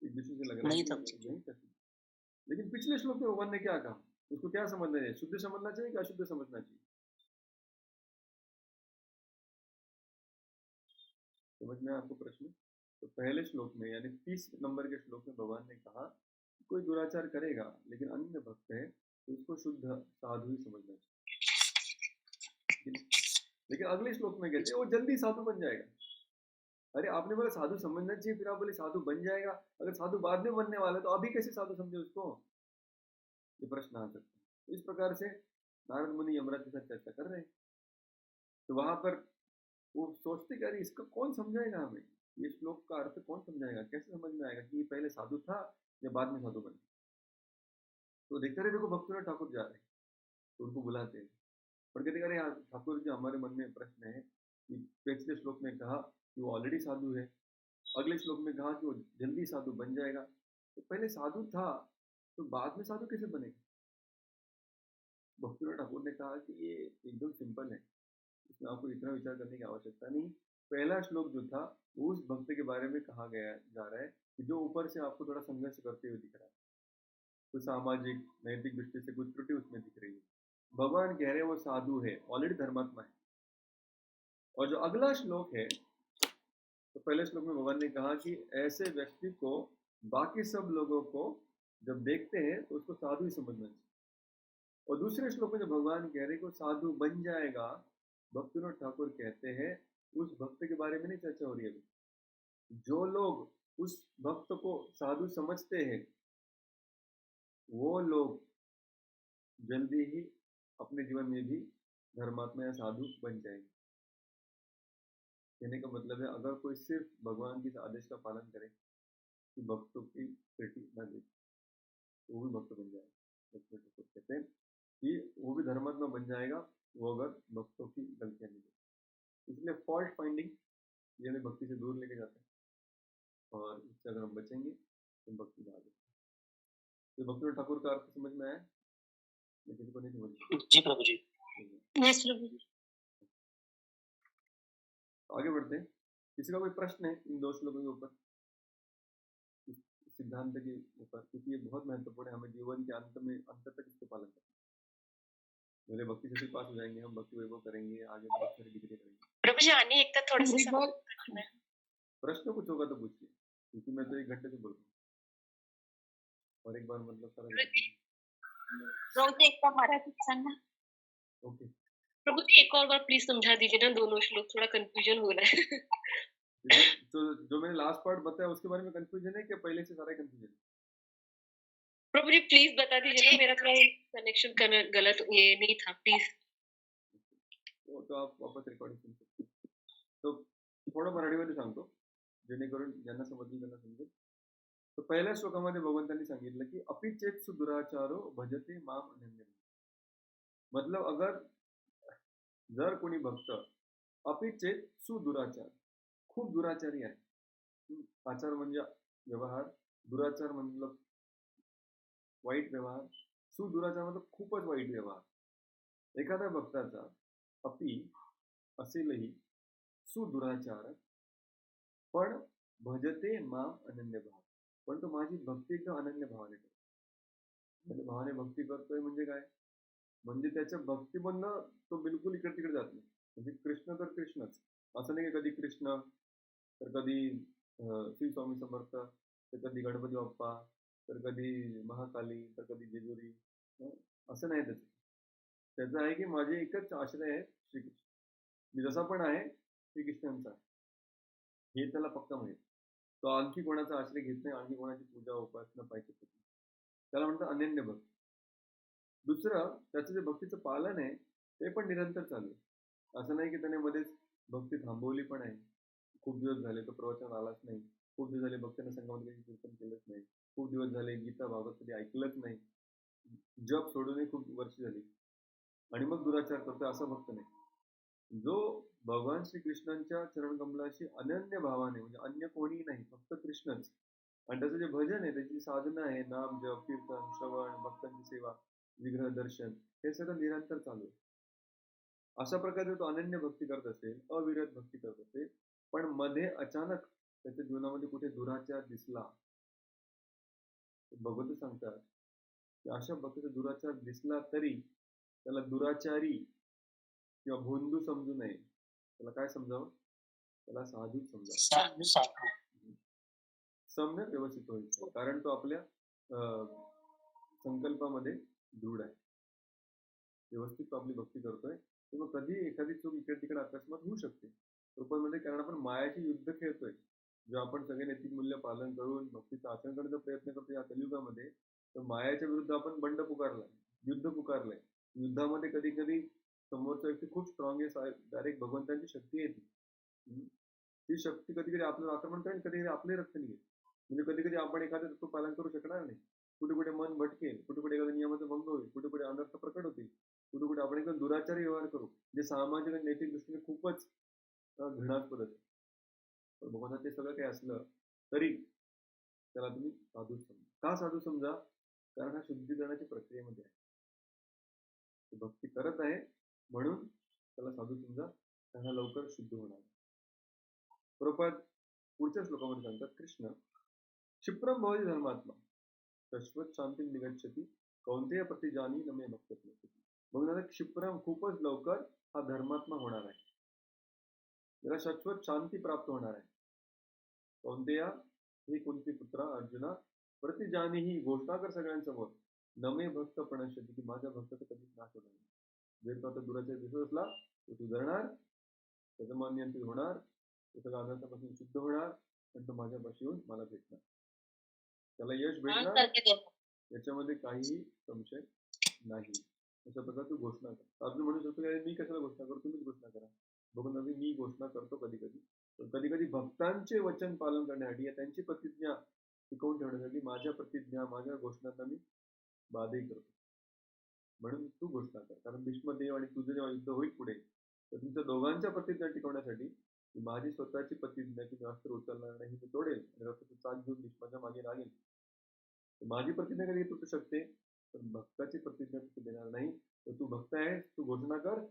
एक दूसरे से लग रहा है नहीं था। लेकिन पिछले श्लोक में भगवान ने क्या कहा? उसको क्या समझना चाहिए? शुद्ध समझना चाहिए कि अशुद्ध समझना चाहिए? समझ में आपको प्रश्न? तो पहले श्लोक में यानी 30 नंबर के श्लोक में भगवान ने कहा कोई दुराचार करेगा लेकिन अन्य भक्त है तो उसको शुद्ध साधु ही समझना चाहिए। लेकिन अगले श्लोक में कहते हैं वो जल्दी साधु बन जाएगा। अरे आपने बोला साधु समझना चाहिए, फिर आप बोले साधु बन जाएगा। अगर साधु बाद में बनने वाला है तो अभी कैसे साधु समझे उसको? ये प्रश्न आ सकता है। इस प्रकार से नारद मुनि यमराज के साथ चर्चा कर रहे हैं, तो वहां पर वो सोचते कि अरे इसका कौन समझाएगा हमें, ये श्लोक का अर्थ कौन समझाएगा, कैसे समझ में आएगा कि ये पहले साधु था या बाद में साधु बना। तो देखते रहे, देखो भक्तिनाथ ठाकुर जा रहे हैं, तो उनको बुलाते हैं और कहते अरे यार ठाकुर जी, हमारे मन में प्रश्न है कि पिछले श्लोक में कहा कि वो ऑलरेडी साधु है, अगले श्लोक में कहा कि वो जल्दी साधु बन जाएगा, तो पहले साधु था तो बाद में साधु कैसे बनेगा? भक्तिनाथ ठाकुर ने कहा कि ये एकदम सिंपल है, इसमें आपको इतना विचार करने की आवश्यकता नहीं। पहला श्लोक जो था वो उस भक्त के बारे में कहा गया जा रहा है कि जो ऊपर से आपको थोड़ा संघर्ष करते हुए दिख रहा है, कुछ सामाजिक नैतिक दृष्टि से कुछ त्रुटि उसमें दिख रही है। भगवान कह रहे हैं वो साधु है, ऑलरेडी धर्मात्मा है। और जो अगला श्लोक है, तो पहले श्लोक में भगवान ने कहा कि ऐसे व्यक्ति को बाकी सब लोगों को जब देखते हैं तो उसको साधु ही समझना चाहिए। और दूसरे श्लोक में जो भगवान कह रहे हैं कि वो साधु बन जाएगा, भक्तिनाथ ठाकुर कहते हैं उस भक्त के बारे में नहीं चर्चा हो रही है अभी। जो लोग उस भक्त को साधु समझते हैं वो लोग जल्दी ही अपने जीवन में भी धर्मात्मा या साधु बन जाएंगे। कहने का मतलब है अगर कोई सिर्फ भगवान के आदेश का पालन करे कि भक्तों की पेटी न दे तो वो भी भक्त बन जाएगा। भक्त कहते हैं कि वो भी धर्मात्मा बन जाएगा वो अगर भक्तों की गलतियां नहीं दे। इसलिए फॉल्ट फाइंडिंग ये हमें भक्ति से दूर लेके जाता है और इससे अगर हम बचेंगे तो भक्ति में आगे। तो भक्तिनाथ ठाकुर का अर्थ समझ में आया? किसी को नहीं समझ? जी प्रभु जी। यस प्रभु जी। आगे बढ़ते हैं। किसी का कोई प्रश्न है इन दो श्लोकों के ऊपर, सिद्धांत के ऊपर, क्योंकि ये बहुत महत्वपूर्ण है, हमें जीवन के अंत तक इसको पालन करना है। मेरे भक्ति से पास हो जाएंगे हम, भक्ति वैभव करेंगे, आगे बहुत सारी डिग्री करेंगे। प्रभु जी आने एक थोड़ा सा प्रश्न कुछ होगा तो पूछिए, क्योंकि मैं तो 1 घंटे से बोल रहा हूँ और एक बार मतलब सारा ओके। प्रभु जी एक और बार प्लीज समझा दीजिए ना, दोनों श्लोक थोड़ा कंफ्यूजन हो रहा है। तो जो मैंने लास्ट पार्ट बताया उसके बारे में कंफ्यूजन है कि पहले से सारा कंफ्यूजन? प्रभु जी प्लीज बता दीजिए ना, मेरा थोड़ा कनेक्शन गलत ये नहीं था, प्लीज। तो आप वापस रेकॉर्डिंग सुन सकते हैं। तो थोडं मराठीमध्ये सांगतो जेणेकरून ज्यांना समजलं त्यांना समजेल। तो पहिल्या श्लोकामध्ये भगवंतांनी सांगितलं की अपिचेत सुदुराचारो भजते माम अनन्य। मतलब अगर जर कोणी भक्त अपिचेत सुदुराचार, खूप दुराचारी आहे, आचार म्हणजे व्यवहार, दुराचार मतलब वाईट व्यवहार, सुदुराचार मतलब खूपच वाईट व्यवहार। एखाद्या भक्ताचा अपि असेलही सुदुराचार पण भजते माम अनन्य भाव, पण तो माझी भक्ती एकदम अनन्य भावाने करतो। भावाने भक्ती करतोय म्हणजे काय? म्हणजे त्याच्या भक्तीमधनं तो बिलकुल इकडे तिकडे जात नाही। म्हणजे कृष्ण तर कृष्णच, असं नाही की कधी कृष्ण तर कधी श्री स्वामी समर्थ, तर कधी गणपती बाप्पा, तर कधी महाकाली, तर कधी जेजुरी, असं नाही त्याचं। त्याचं आहे की माझे एकच आश्रय आहे श्रीकृष्ण, मी जसा पण आहे श्रीकृष्णांचा, हे त्याला पक्का माहित। तो आणखी कोणाचा आश्रय घेत नाही, आणखी कोणाची पूजा उपासना पाहिजे त्याला म्हणतात अनन्य भक्त। दुसरं त्याचं जे भक्तीचं पालन आहे ते पण निरंतर चालू आहे। असं नाही की त्याने मध्येच भक्ती थांबवली पण आहे, खूप दिवस झाले तो प्रवचन आलाच नाही, खूप दिवस झाले भक्तांना संघामध्ये कधी कीर्तन केलंच नाही, खूप दिवस झाले गीता भागवत कधी ऐकलंच नाही, जप सोडूनही खूप वर्ष झाली आणि मग दुराचार करतोय, असा भक्त नाही। जो भगवान श्रीकृष्णांच्या चरणकमलाशी अनन्य भावाने, म्हणजे अन्य कोणीही नाही, फक्त कृष्णच, आणि त्याचं जे भजन आहे, त्याची साधना आहे, नाम जप कीर्तन श्रवण भक्तांची सेवा विग्रह दर्शन, हे सगळं निरंतर चालू आहे। अशा प्रकारे तो अनन्य भक्ती करत असेल, अविरत भक्ती करत असेल, पण मध्ये अचानक त्याच्या जीवनामध्ये कुठे दुराचार दिसला, भगवंत सांगतात की अशा भक्तीचा दुराचार दिसला तरी त्याला दुराचारी किंवा भोंदू समजू नये, त्याला काय समजावं? त्याला साधू समजावं, सम्य व्यवस्थित होईल, कारण तो आपल्या संकल्पामध्ये दृढ आहे, व्यवस्थित तो आपली भक्ती करतोय तर मग कधी एखादी चूक इकडे तिकडे अकस्मात होऊ शकते. कृपणमध्ये कारण आपण मायाची युद्ध खेळतोय. जेव्हा आपण सगळे नैतिक मूल्य पालन करून भक्तीचं आचरण करण्याचा प्रयत्न करतो या कलियुगामध्ये, तर मायाच्या विरुद्ध आपण बंड पुकारलाय, युद्ध पुकारलंय. युद्धामध्ये कधी कधी समोरचा व्यक्ती खूप स्ट्रॉंग आहे, डायरेक्ट भगवंताची शक्ती आहे ती. ती शक्ती कधी कधी आपलं आक्रमण करेल, कधी कधी आपले रक्त निघेल. म्हणजे कधी कधी आपण एखादं तत्व पालन करू शकणार नाही. कुठे कुठे मन भटकेल, कुठे कुठे एखाद्या नियमाचा भंग होईल, कुठे कुठे अनर्थ प्रकट होतील, कुठे कुठे आपण एकदम दुराचारी व्यवहार करू, जे सामाजिक आणि नैतिक दृष्टीने खूपच घृणास्पद असेल. पण भगवंता ते सगळं काही असलं तरी त्याला तुम्ही साधू समजा. का साधू समजा? कारण हा शुद्धीकरणाची प्रक्रियेमध्ये आहे. तो भक्ती करत आहे म्हणून त्याला साधू समजा, त्यांना लवकर शुद्ध होणार. प्रभुपाद पुढच्या श्लोकामध्ये सांगतात, कृष्ण क्षिप्रम भवति धर्मात्मा शाश्वत शांती निगच्छति कौंतेय प्रतिजानी न मे भक्त. मग आता क्षिप्रम खूपच लवकर हा धर्मात्मा होणार आहे, याला शाश्वत शांती प्राप्त होणार आहे. कौंतेया हे कुंती पुत्रा अर्जुना प्रतिजानी ही घोषणा कर सगळ्यांसमोर, नमे भक्त प्रणश्यती, की माझ्या भक्ताचा कधीच नाश होणार नाही. जर तो आता दुराचार दिसत असला तो सुधारणार, त्याचं मन नियंत्रित होणार, तो सगळ्या अनर्थापासून शुद्ध होणार आणि तो माझ्यापाशी येऊन मला भेटणार, त्याला यश भेटणार, याच्यामध्ये काहीही संशय नाही. अशा प्रकारे तू घोषणा कर. अर्जुन म्हणू शकतो की मी कशाला घोषणा करू, तुम्हीच घोषणा करा. बघून मी घोषणा करतो कधी कधी, पण कधी कधी भक्तांचे वचन पालन करण्यासाठी या त्यांची प्रतिज्ञा टिकवून ठेवण्यासाठी माझ्या प्रतिज्ञा माझ्या घोषणांना मी बाधही करतो. म्हणून तू घोषणा कर. कारण भीष्मदेव आणि तुझं जेव्हा युद्ध होईल पुढे, तर तुमच्या दोघांच्या प्रतिज्ञा टिकवण्यासाठी माझी स्वतःची प्रतिज्ञा की मी अस्त्र उचलणार नाही, मी तोडेल आणि रथाची चाक घेऊन भीष्माच्या मागे लागेल. माझी प्रतिज्ञा कधी तुटू शकते, पण भक्ताची प्रतिज्ञा तुझी देणार नाही. तर तू भक्त आहेस, तू घोषणा कर,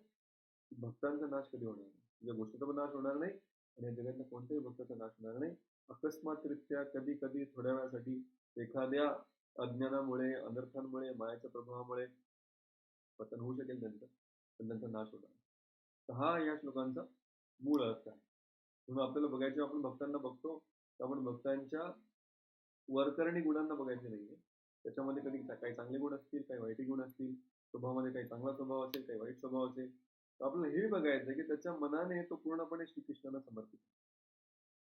भक्तांचा नाश कधी होणार नाही, तुझ्या गोष्टीचा पण नाश होणार नाही आणि या जगातल्या कोणत्याही भक्ताचा नाश होणार नाही. अकस्मातरित्या कधी कधी थोड्या वेळासाठी एखाद्या अज्ञानामुळे, अनर्थांमुळे, मायाच्या प्रभावामुळे पतन होऊ शकेल त्यांचं, पण त्यांचा नाश होणार. तर हा या श्लोकांचा मूळ अर्थ आहे. म्हणून आपल्याला बघायचं, आपण भक्तांना बघतो तर आपण भक्तांच्या वरकरणी गुणांना बघायचे नाहीये. त्याच्यामध्ये कधी काही चांगले गुण असतील, काही वाईट गुण असतील, स्वभावामध्ये काही चांगला स्वभाव असेल, काही वाईट स्वभाव असेल. तर आपल्याला हे बघायचं की त्याच्या मनाने तो पूर्णपणे श्रीकृष्णाला समर्पित.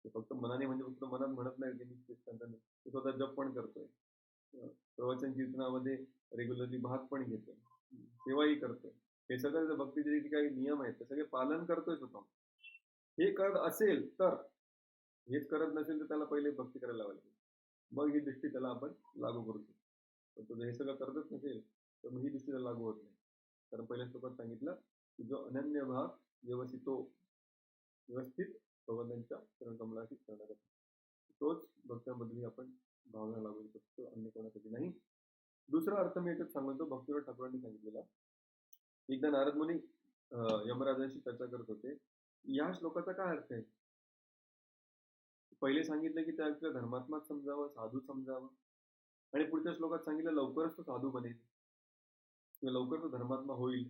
ते फक्त मनाने म्हणजे फक्त मनात म्हणत नाही की मी कृष्णाने, ते स्वतः जप पण करतोय, प्रवचन कीर्तनामध्ये रेग्युलरली भाग पण घेतोय, सेवाही करतोय. हे सगळं भक्तीचे जे काही नियम आहेत ते सगळे पालन करतोय स्वतः. हे करत असेल तर, हेच करत नसेल तर त्याला पहिले भक्ती करायला लावायची, मग ही दृष्टी त्याला आपण लागू करू शकतो. पण तो हे सगळं करतच नसेल तर मग ही दृष्टी त्याला लागू होत नाही. कारण पहिल्या श्लोकात सांगितलं की जो अनन्य भाव व्यवस्थित भगवंतांच्या चरणकमलाशी करणार, तोच भक्तांमधली आपण भावना लागू शकतो, अन्य कोणासाठी नाही. दुसरा अर्थ मी याच्यात सांगतो, भक्तिविनोद ठाकूरांनी सांगितलेला. एकदा नारद मुनी यमराजांशी चर्चा करत होते, या श्लोकाचा काय अर्थ आहे. पहिले सांगितलं की त्या व्यक्तीला धर्मात्माच समजावं, साधू समजावं, आणि पुढच्या श्लोकात सांगितलं लवकरच तो साधू बनेल किंवा लवकर तो धर्मात्मा होईल.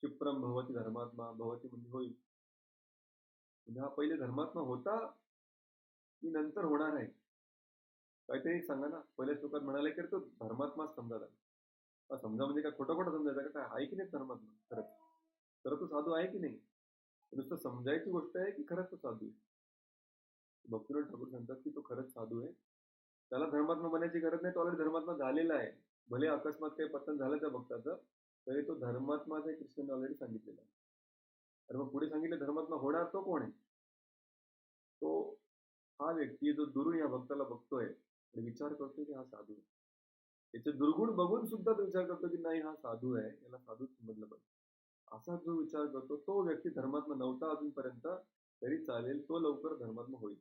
क्षिप्रम भवती धर्मात्मा, भवती म्हणजे होईल. म्हणजे हा पहिले धर्मात्मा होता की नंतर होणार आहे, काहीतरी सांगा ना. पहिल्या श्लोकात म्हणाले की तो धर्मात्माच समजा. समजा म्हणजे काय खोटं खोटं समजायचं का, काय आहे की नाही धर्मात्मा, खरंच तो साधू आहे की नाही, नुसतं समजायची गोष्ट आहे की खरंच तो साधू आहे. भक्तिविनोद ठाकूर सांगतात की तो खरंच साधू आहे, त्याला धर्मात्मा बनायची गरज नाही, तो ऑलरेडी धर्मात्मा झालेला आहे. भले अकस्मात काही पतन झालं त्या भक्ताचं, तरी तो धर्मात्माच आहे, कृष्णाने ऑलरेडी सांगितलेला आहे. आणि मग पुढे सांगितलं धर्मात्मा होणार तो कोण आहे. तो हा व्यक्ती जो दुरून या भक्ताला बघतोय आणि विचार करतोय की हा साधू आहे, त्याचे दुर्गुण बघून सुद्धा तो विचार करतो की नाही हा साधू आहे, याला साधूच समजलं पाहिजे. असा जो विचार करतो तो व्यक्ती धर्मात्मा नव्हता अजूनपर्यंत तरी चालेल, तो लवकर धर्मात्मा होईल.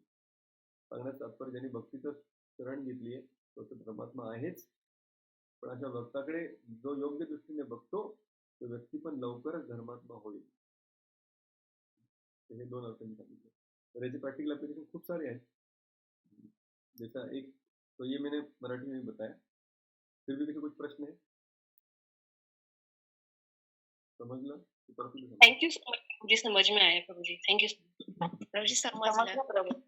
सांगण्याचं तात्पर्य, ज्यांनी भक्तीचं शरण घेतलीये तो धर्मात्मा आहेच, पण अशा भक्ताकडे जो योग्य दृष्टीने बघतो तो व्यक्ती पण लवकरच धर्मात्मा होईल. हे दोन अर्थ मी सांगितले. तर याचे प्रैक्टिकल एप्लीकेशन खूप सारे हैं, जैसा एक तो ये मैंने मराठी में बताया. फिर भी किसी कुछ प्रश्न है, समझलं? थैंक यू सो मच प्रभुजी, समझ में आया प्रभुजी, थैंक यू प्रभुजी. समजलं.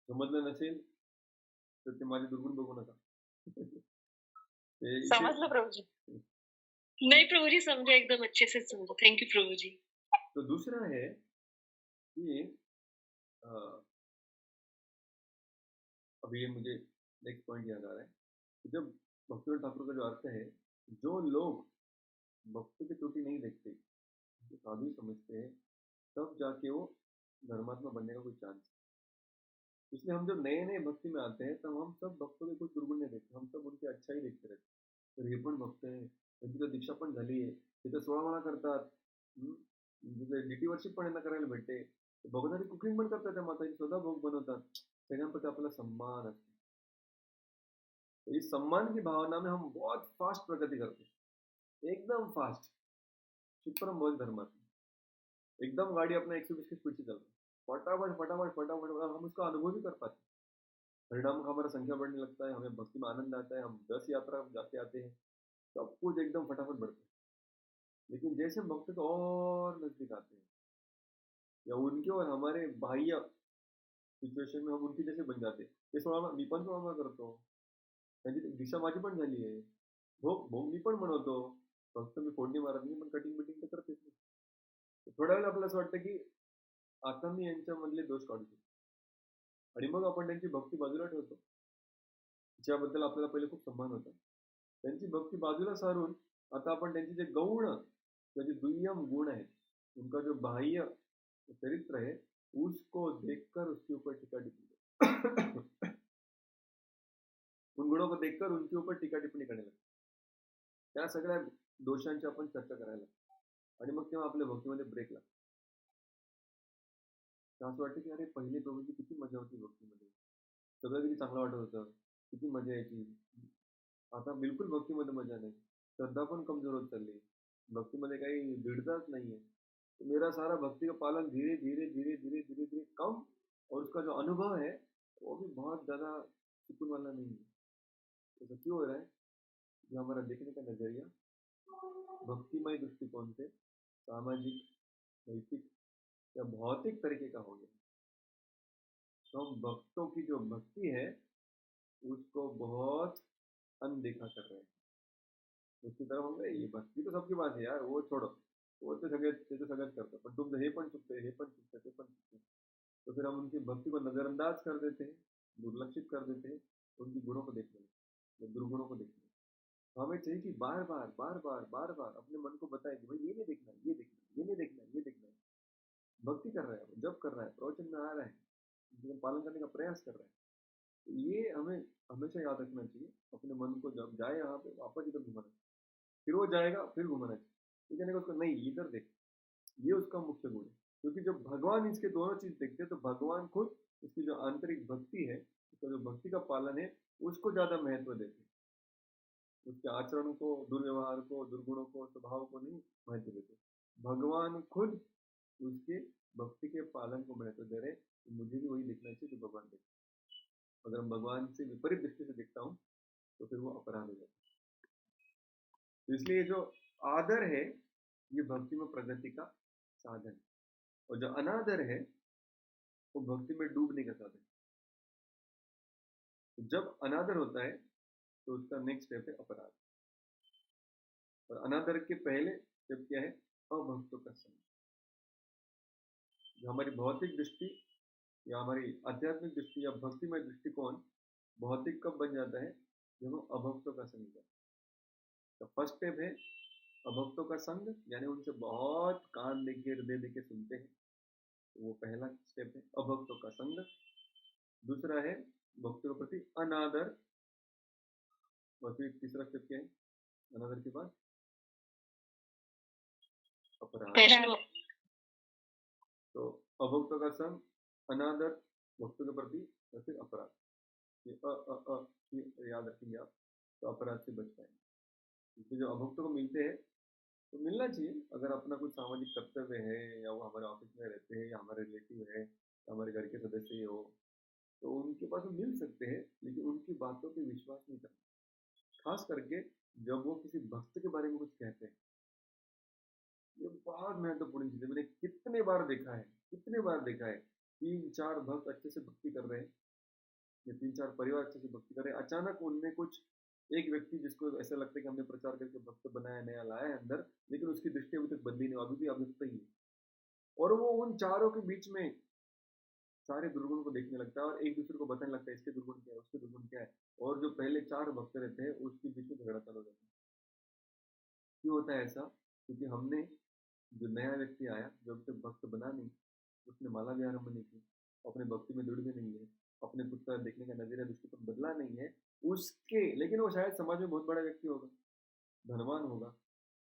समजलं नसेल तर ते माझे दुर्गुण बघू नका. समजलं प्रभुजी. नहीं प्रभु जी, समझा, एकदम अच्छे से समझा। थैंक यू प्रभु जी। तो दूसरा है कि अ, अभी ये मुझे नेक्स्ट पॉइंट याद आ रहा है कि जब भक्तिवेदांत ठाकुर का जो अर्थ है, जो लोग भक्ति की त्रुटि नहीं देखते, जो साधु समझते हैं, तब जाके वो धर्मात्मा बनने का कोई चांस है। इसलिए हम जब नए नए भक्ति में आते हैं तब हम सब भक्तों के कुछ दुर्गुण नहीं देखते, हम सब उनकी अच्छाई देखते रहते हैं। तर हे पण भक्त आहे, त्यांची तर दीक्षा पण झाली आहे, ते तर 16 माळा करतात, डीटी वर्शिप पण यांना करायला भेटते, भोगणारी कुकिंग पण करतात, त्या माताजी स्वतः भोग बनवतात, सगळ्यांप्रती आपला सम्मान असतो। तो इस सम्मान की भावना में हम बहुत फास्ट प्रगति करते हैं, एकदम फास्ट, क्षिप्रम बोल धर्मात्मा, एकदम गाड़ी अपना 120 की स्पीड से चल रहा है, फटाफट फटाफट फटाफट, और हम उसका अनुभव भी कर पाते हैं। परिणाम का हमारा संख्या बढ़ने लगता है, हमें भक्ति में आनंद आता है, हम 10 यात्रा जाते आते हैं, सब कुछ एकदम फटाफट बढ़ता है। लेकिन जैसे हम भक्त को और नजदीक आते हैं, या उनके और हमारे बाह्य सिच्युएशन में हम उनकी जैसे बन जाते हैं, ते सोळा मी पण 16 करतो, त्यांची दिशा माझी पण झाली आहे, भोग भोग मी पण बनवतो, फक्त मी फोडणी मारत नाही, पण कटिंग बिटिंग तर करतेच नाही। थोड्या वेळेला आपल्याला असं वाटतं की आता मी यांच्यामधले दोष काढू शकतो, आणि मग आपण त्यांची भक्ती बाजूला ठेवतो, ज्याबद्दल आपल्याला पहिले खूप सन्मान होता, त्यांची भक्ती बाजूला सारून आता आपण त्यांचे जे गौण, त्याचे दुय्यम गुण आहेत, उनका जो बाह्य चरित्र है, उसको देखकर उसके ऊपर टीका टिप्पणी उन गुणों को देखकर उनके ऊपर टीका टिप्पणी करने लगतो, त्या सगळ्या दोषांची आपण चर्चा करायला लागतो, आणि मग तेव्हा आपल्या भक्तीमध्ये ब्रेक लागतो। असं वाटतं की अरे पहिले प्रभूची किती मजा होती भक्तीमध्ये, सगळं किती चांगलं वाटत होतं, किती मजा यायची, आता बिलकुल भक्तीमध्ये मजा नाही, श्रद्धा पण कमजोर होत चालली, भक्तीमध्ये काही दृढ़ताच नहीं है, तो मेरा सारा भक्ति का पालन धीरे धीरे धीरे धीरे धीरे धीरे कम, और उसका जो अनुभव है वो भी बहुत ज़्यादा सुकून वाला नहीं है। ऐसा क्यों हो रहा है? जो हमारा देखने का नजरिया भक्तिमय दृष्टिकोण से सामाजिक, नैतिक या भौतिक तरीके का हो गया, तो हम भक्तों की जो भक्ति है उसको बहुत अनदेखा कर रहे हैं, उसकी तरफ हम गए, ये भक्ति तो सबके पास है यार, वो छोड़ो, वो तो सगळेच करतात, पण तुमचं हे पण चुकतंय, हे पण चुकतंय, ते पण चुकतंय। तो फिर हम उनकी भक्ति को नजरअंदाज कर देते हैं, दुर्लक्षित कर देते हैं, उनकी गुणों को देखने लगते हैं, दुर्गुणों को देखने लगते हैं। तो हमें चाहिए कि बार बार बार बार बार बार अपने मन को बताए कि भाई ये नहीं देखना, ये देखना, ये नहीं देखना, ये देखना है। भक्ति कर रहा है, जब कर रहा है, प्रवचन में आ रहा है, जीवन पालन करने का प्रयास कर रहा है, तो ये हमें हमेशा याद रखना चाहिए। अपने मन को जब जाए यहाँ पे, वापस इधर घुमाना चाहिए, फिर वो जाएगा, फिर घुमाना चाहिए, तो कहने का उसको नहीं, इधर देख, ये उसका मुख्य गुण है। क्योंकि जब भगवान इसके दोनों चीज देखते हैं तो भगवान खुद इसकी जो आंतरिक भक्ति है, उसका जो भक्ति का पालन है, उसको ज्यादा महत्व देते हैं, उसके आचरण को, दुर्व्यवहार को, दुर्गुणों को, स्वभाव को नहीं महत्व देते। भगवान खुद उसके भक्ति के पालन को महत्व दे रहे, तो मुझे भी वही देखना चाहिए जो भगवान देखते। अगर हम भगवान से विपरीत दृष्टि से देखता हूँ तो फिर वो अपराध हो जाता है। तो इसलिए जो आदर है ये भक्ति में प्रगति का साधन है, और जो अनादर है वो भक्ति में डूबने का साधन है। तो जब अनादर होता है तो उसका नेक्स्ट स्टेप है अपराध, और अनादर के पहले स्टेप क्या है? अभक्तों का संग। जो हमारी भौतिक दृष्टि या हमारी आध्यात्मिक दृष्टि या भक्तिमय दृष्टिकोण भौतिक कब बन जाता है? जब हम अभक्तों का संग करते हैं। तो फर्स्ट स्टेप है अभक्तों का संग, यानी उनसे बहुत कान देके हृदय देके सुनते हैं, तो वो पहला स्टेप है अभक्तों का संग। दूसरा है भक्तों के प्रति अनादर, और फिर तीसरा स्टेप क्या है अनादर के बाद? अपराध। तो अभक्तों का संग, अनादर, भक्तों के प्रति, और फिर अपराध, ये ये याद रखेंगे आप, तो अपराध से बच पाएंगे। क्योंकि जो अभक्तों को मिलते हैं तो मिलना चाहिए, अगर अपना कुछ सामाजिक कर्तव्य है, या वो हमारे ऑफिस में रहते हैं, या हमारे रिलेटिव है, या हमारे घर के सदस्य ही हो, तो उनके पास हम मिल सकते हैं, लेकिन उनकी बातों पे विश्वास नहीं करना। खास करके जब वो किसी भक्त के बारे में कुछ कहते हैं, ये बहुत महत्वपूर्ण चीज है। मैंने कितने बार देखा है, कितने बार देखा है, 3-4 भक्त अच्छे से भक्ति कर रहे हैं, या 3-4 परिवार अच्छे से भक्ति कर रहे हैं, अचानक उनमें कुछ एक व्यक्ति जिसको ऐसा लगता है कि हमने प्रचार करके भक्त बनाया, नया लाया है अंदर, लेकिन उसकी दृष्टि अभी तक बदली नहीं, अभी भी अभक्त ही है, और वो उन चारों के बीच में सारे दुर्गुण को देखने लगता है और एक दूसरे को बताने लगता है इसके दुर्गुण क्या है, उसके दुर्गुण क्या है, और जो पहले चार भक्त रहते हैं उसके बीच में झगड़ा चालू हो जाता है। क्यों होता है ऐसा? क्योंकि हमने, जो नया व्यक्ति आया, जो अभी तक भक्त बना नहीं, उसने माला भी आरंभ नहीं की, अपने भक्ति में दृढ़ भी नहीं है, अपने खुद का देखने का नजरिया दृष्टिकोण बदला नहीं है उसके, लेकिन वो शायद समाज में बहुत बड़ा व्यक्ति होगा, धनवान होगा,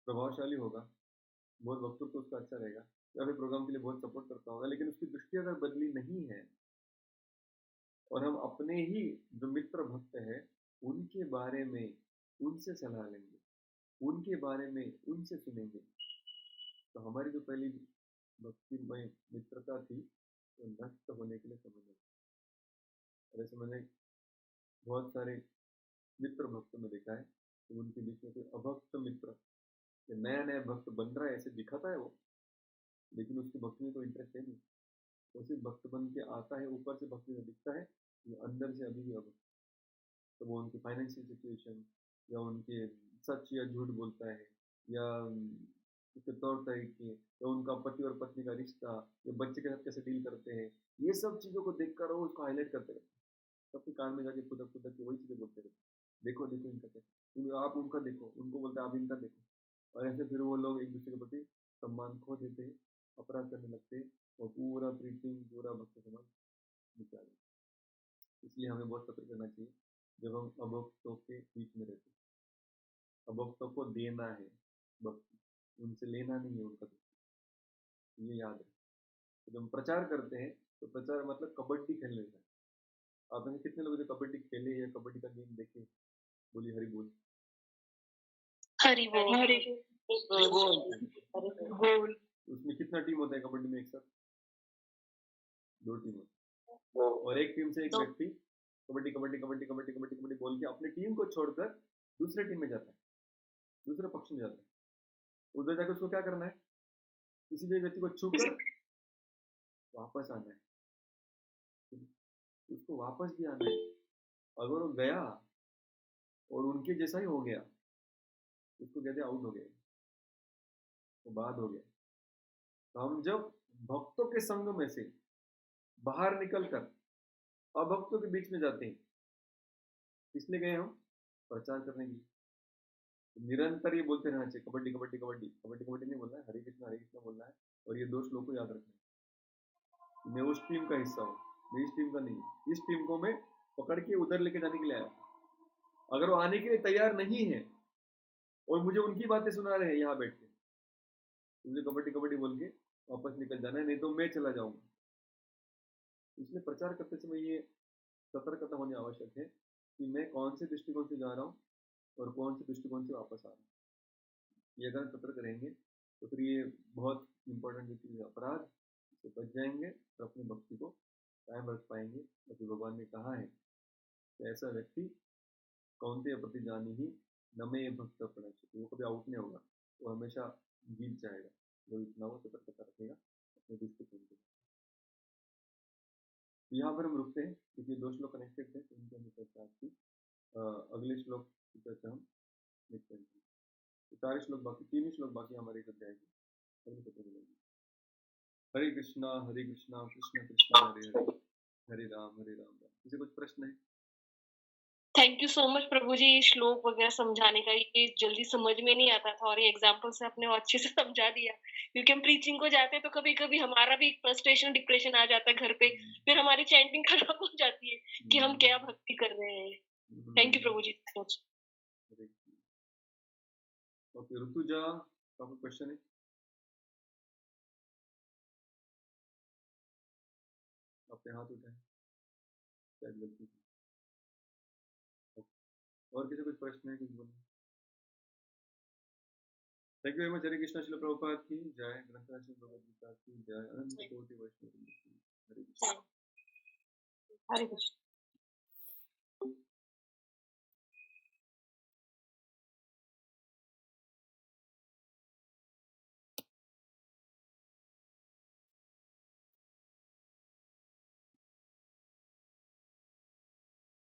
प्रभावशाली होगा, बहुत वक्तव्य तो उसका अच्छा रहेगा, या फिर प्रोग्राम के लिए बहुत सपोर्ट करता होगा, लेकिन उसकी दृष्टि अगर बदली नहीं है और हम अपने ही जो मित्र भक्त है उनके बारे में उनसे सलाह लेंगे, उनके बारे में उनसे सुनेंगे, तो हमारी जो पहली भक्तिमय मित्रता थी वो नष्ट होने के लिए समय लगा। और ऐसे मैंने बहुत सारे मित्र भक्त में देखा है कि उनके बीच में कोई अभक्त मित्र, नया नया भक्त बन रहा है ऐसे दिखाता है वो, लेकिन उसकी भक्ति में कोई इंटरेस्ट है नहीं, वो सिर्फ भक्त बन के आता है, ऊपर से भक्ति में दिखता है, ये अंदर से अभी भी अभक्त। तो वो उनकी फाइनेंशियल सिचुएशन या उनके सच या झूठ बोलता है, या उसके तौर तरीके, या उनका पति और पत्नी का रिश्ता, या बच्चे के साथ कैसे डील करते हैं, ये सब चीज़ों को देख कर वो उसको हाईलाइट करते रहते हैं, सबके कान में जाके खुदा खुदा के वही चीज़ें बोलते रहते हैं, देखो देखो इनका कैसे, आप उनका देखो, उनको बोलते हैं आप इनका देखो, और ऐसे फिर वो लोग एक दूसरे के प्रति सम्मान खो देते हैं, अपराध करने लगते हैं, और पूरा प्रीचिंग, पूरा भक्त समाज निकाल। इसलिए हमें बहुत सतर्क रहना चाहिए जब हम अभक्तों के बीच में रहते हैं। अभक्तों को देना है भक्ति, उनसे लेना नहीं है उनका दुख, ये याद है। तो जब हम प्रचार करते हैं तो प्रचार मतलब कबड्डी खेलने का। आपने कितने लोग जो कबड्डी खेले या कबड्डी का गेम देखे? बोलिए हरि बोल। हरि बोल। हरि बोल। उसमें कितना टीम होता है कबड्डी में एक साथ? 2 टीम होती है, और एक टीम से एक व्यक्ति कबड्डी कबड्डी कबड्डी कबड्डी कबड्डी कबड्डी बोल के अपनी टीम को छोड़कर दूसरे टीम में जाता है, दूसरे पक्ष में जाता है, उधर जाकर उसको क्या करना है? किसी भी व्यक्ति को छूकर वापस आना है, उसको वापस भी आना है। अगर वो गया और उनके जैसा ही हो गया, उसको कहते आउट हो गया, वो बाद हो गया। तो हम जब भक्तों के संग में से बाहर निकलकर अभक्तों के बीच में जाते हैं, इसलिए गए हम प्रचार करने के लिए, तो निरंतर ये बोलते रहना चाहिए कबड्डी कबड्डी कबड्डी कबड्डी कबड्डी नहीं बोलना है, हरे कृष्णा बोलना है, और ये 2 श्लोक को याद रखना है। मैं उस टीम का हिस्सा हूँ, मैं इस टीम का नहीं, इस टीम को मैं पकड़ के उधर लेके जाने के लिए आया। अगर वो आने के लिए तैयार नहीं है और मुझे उनकी बातें सुना रहे हैं यहाँ बैठ के, मुझे कबड्डी कबड्डी बोल के वापस निकल जाना है, नहीं तो मैं चला जाऊंगा। इसलिए प्रचार करते समय ये सतर्कता होनी आवश्यक है कि मैं कौन से दृष्टिकोण से जा रहा हूँ और कौन से दृष्टिकोण से वापस आ रहा हूँ। ये अगर सतर्क रहेंगे तो फिर ये बहुत इंपॉर्टेंट चीज़ है, अपराध से बच जाएंगे और अपनी भक्ति को कायम रख पाएंगे। क्योंकि भगवान ने कहा है कि ऐसा व्यक्ति कौनते प्रति जानी ही नमे भक्त प्रणश्यति, वो कभी आउट नहीं होगा, वो हमेशा जीत जाएगा, जो इतना वो सतर्कता रखेगा अपने दृष्टिकोण को। तो यहाँ पर हम रुकते हैं क्योंकि 2 श्लोक कनेक्टेड थे, तो उनकी हमने चर्चा की। अगले श्लोक की चर्चा हम नेक्स्ट टाइम करेंगे। 4 श्लोक बाकी, 3 ही श्लोक बाकी हमारे इस अध्याय के, अगले सत्र में लेंगे। हरे कृष्णा कृष्ण कृष्ण हरे हरे, हरे राम किसी कुछ प्रश्न है? थैंक यू सो मच प्रभु जी, श्लोक वगैरह समझाने का, ये जल्दी समझ में नहीं आता था और ये एग्जाम्पल से आपने अच्छे से समझा दिया। क्योंकि हम प्रीचिंग को जाते हैं तो कभी कभी हमारा भी फ्रस्ट्रेशन डिप्रेशन आ जाता है घर पे, फिर हमारी चैंटिंग खराब हो जाती है कि हम क्या भक्ति कर रहे हैं। Thank you Prabhu ji. Okay, Rutuja का कोई क्वेश्चन है? आपने हाथ उठाए शायद गलती से। और किसी कुछ प्रश्न है? कुछ बोलना? Thank you very much. Hare Krishna. Srila Prabhupada की जय। ग्रंथराज श्री भगवद गीता की जय। अनंत कोटि वैष्णव वृंद की। हरे कृष्ण। हरे कृष्ण।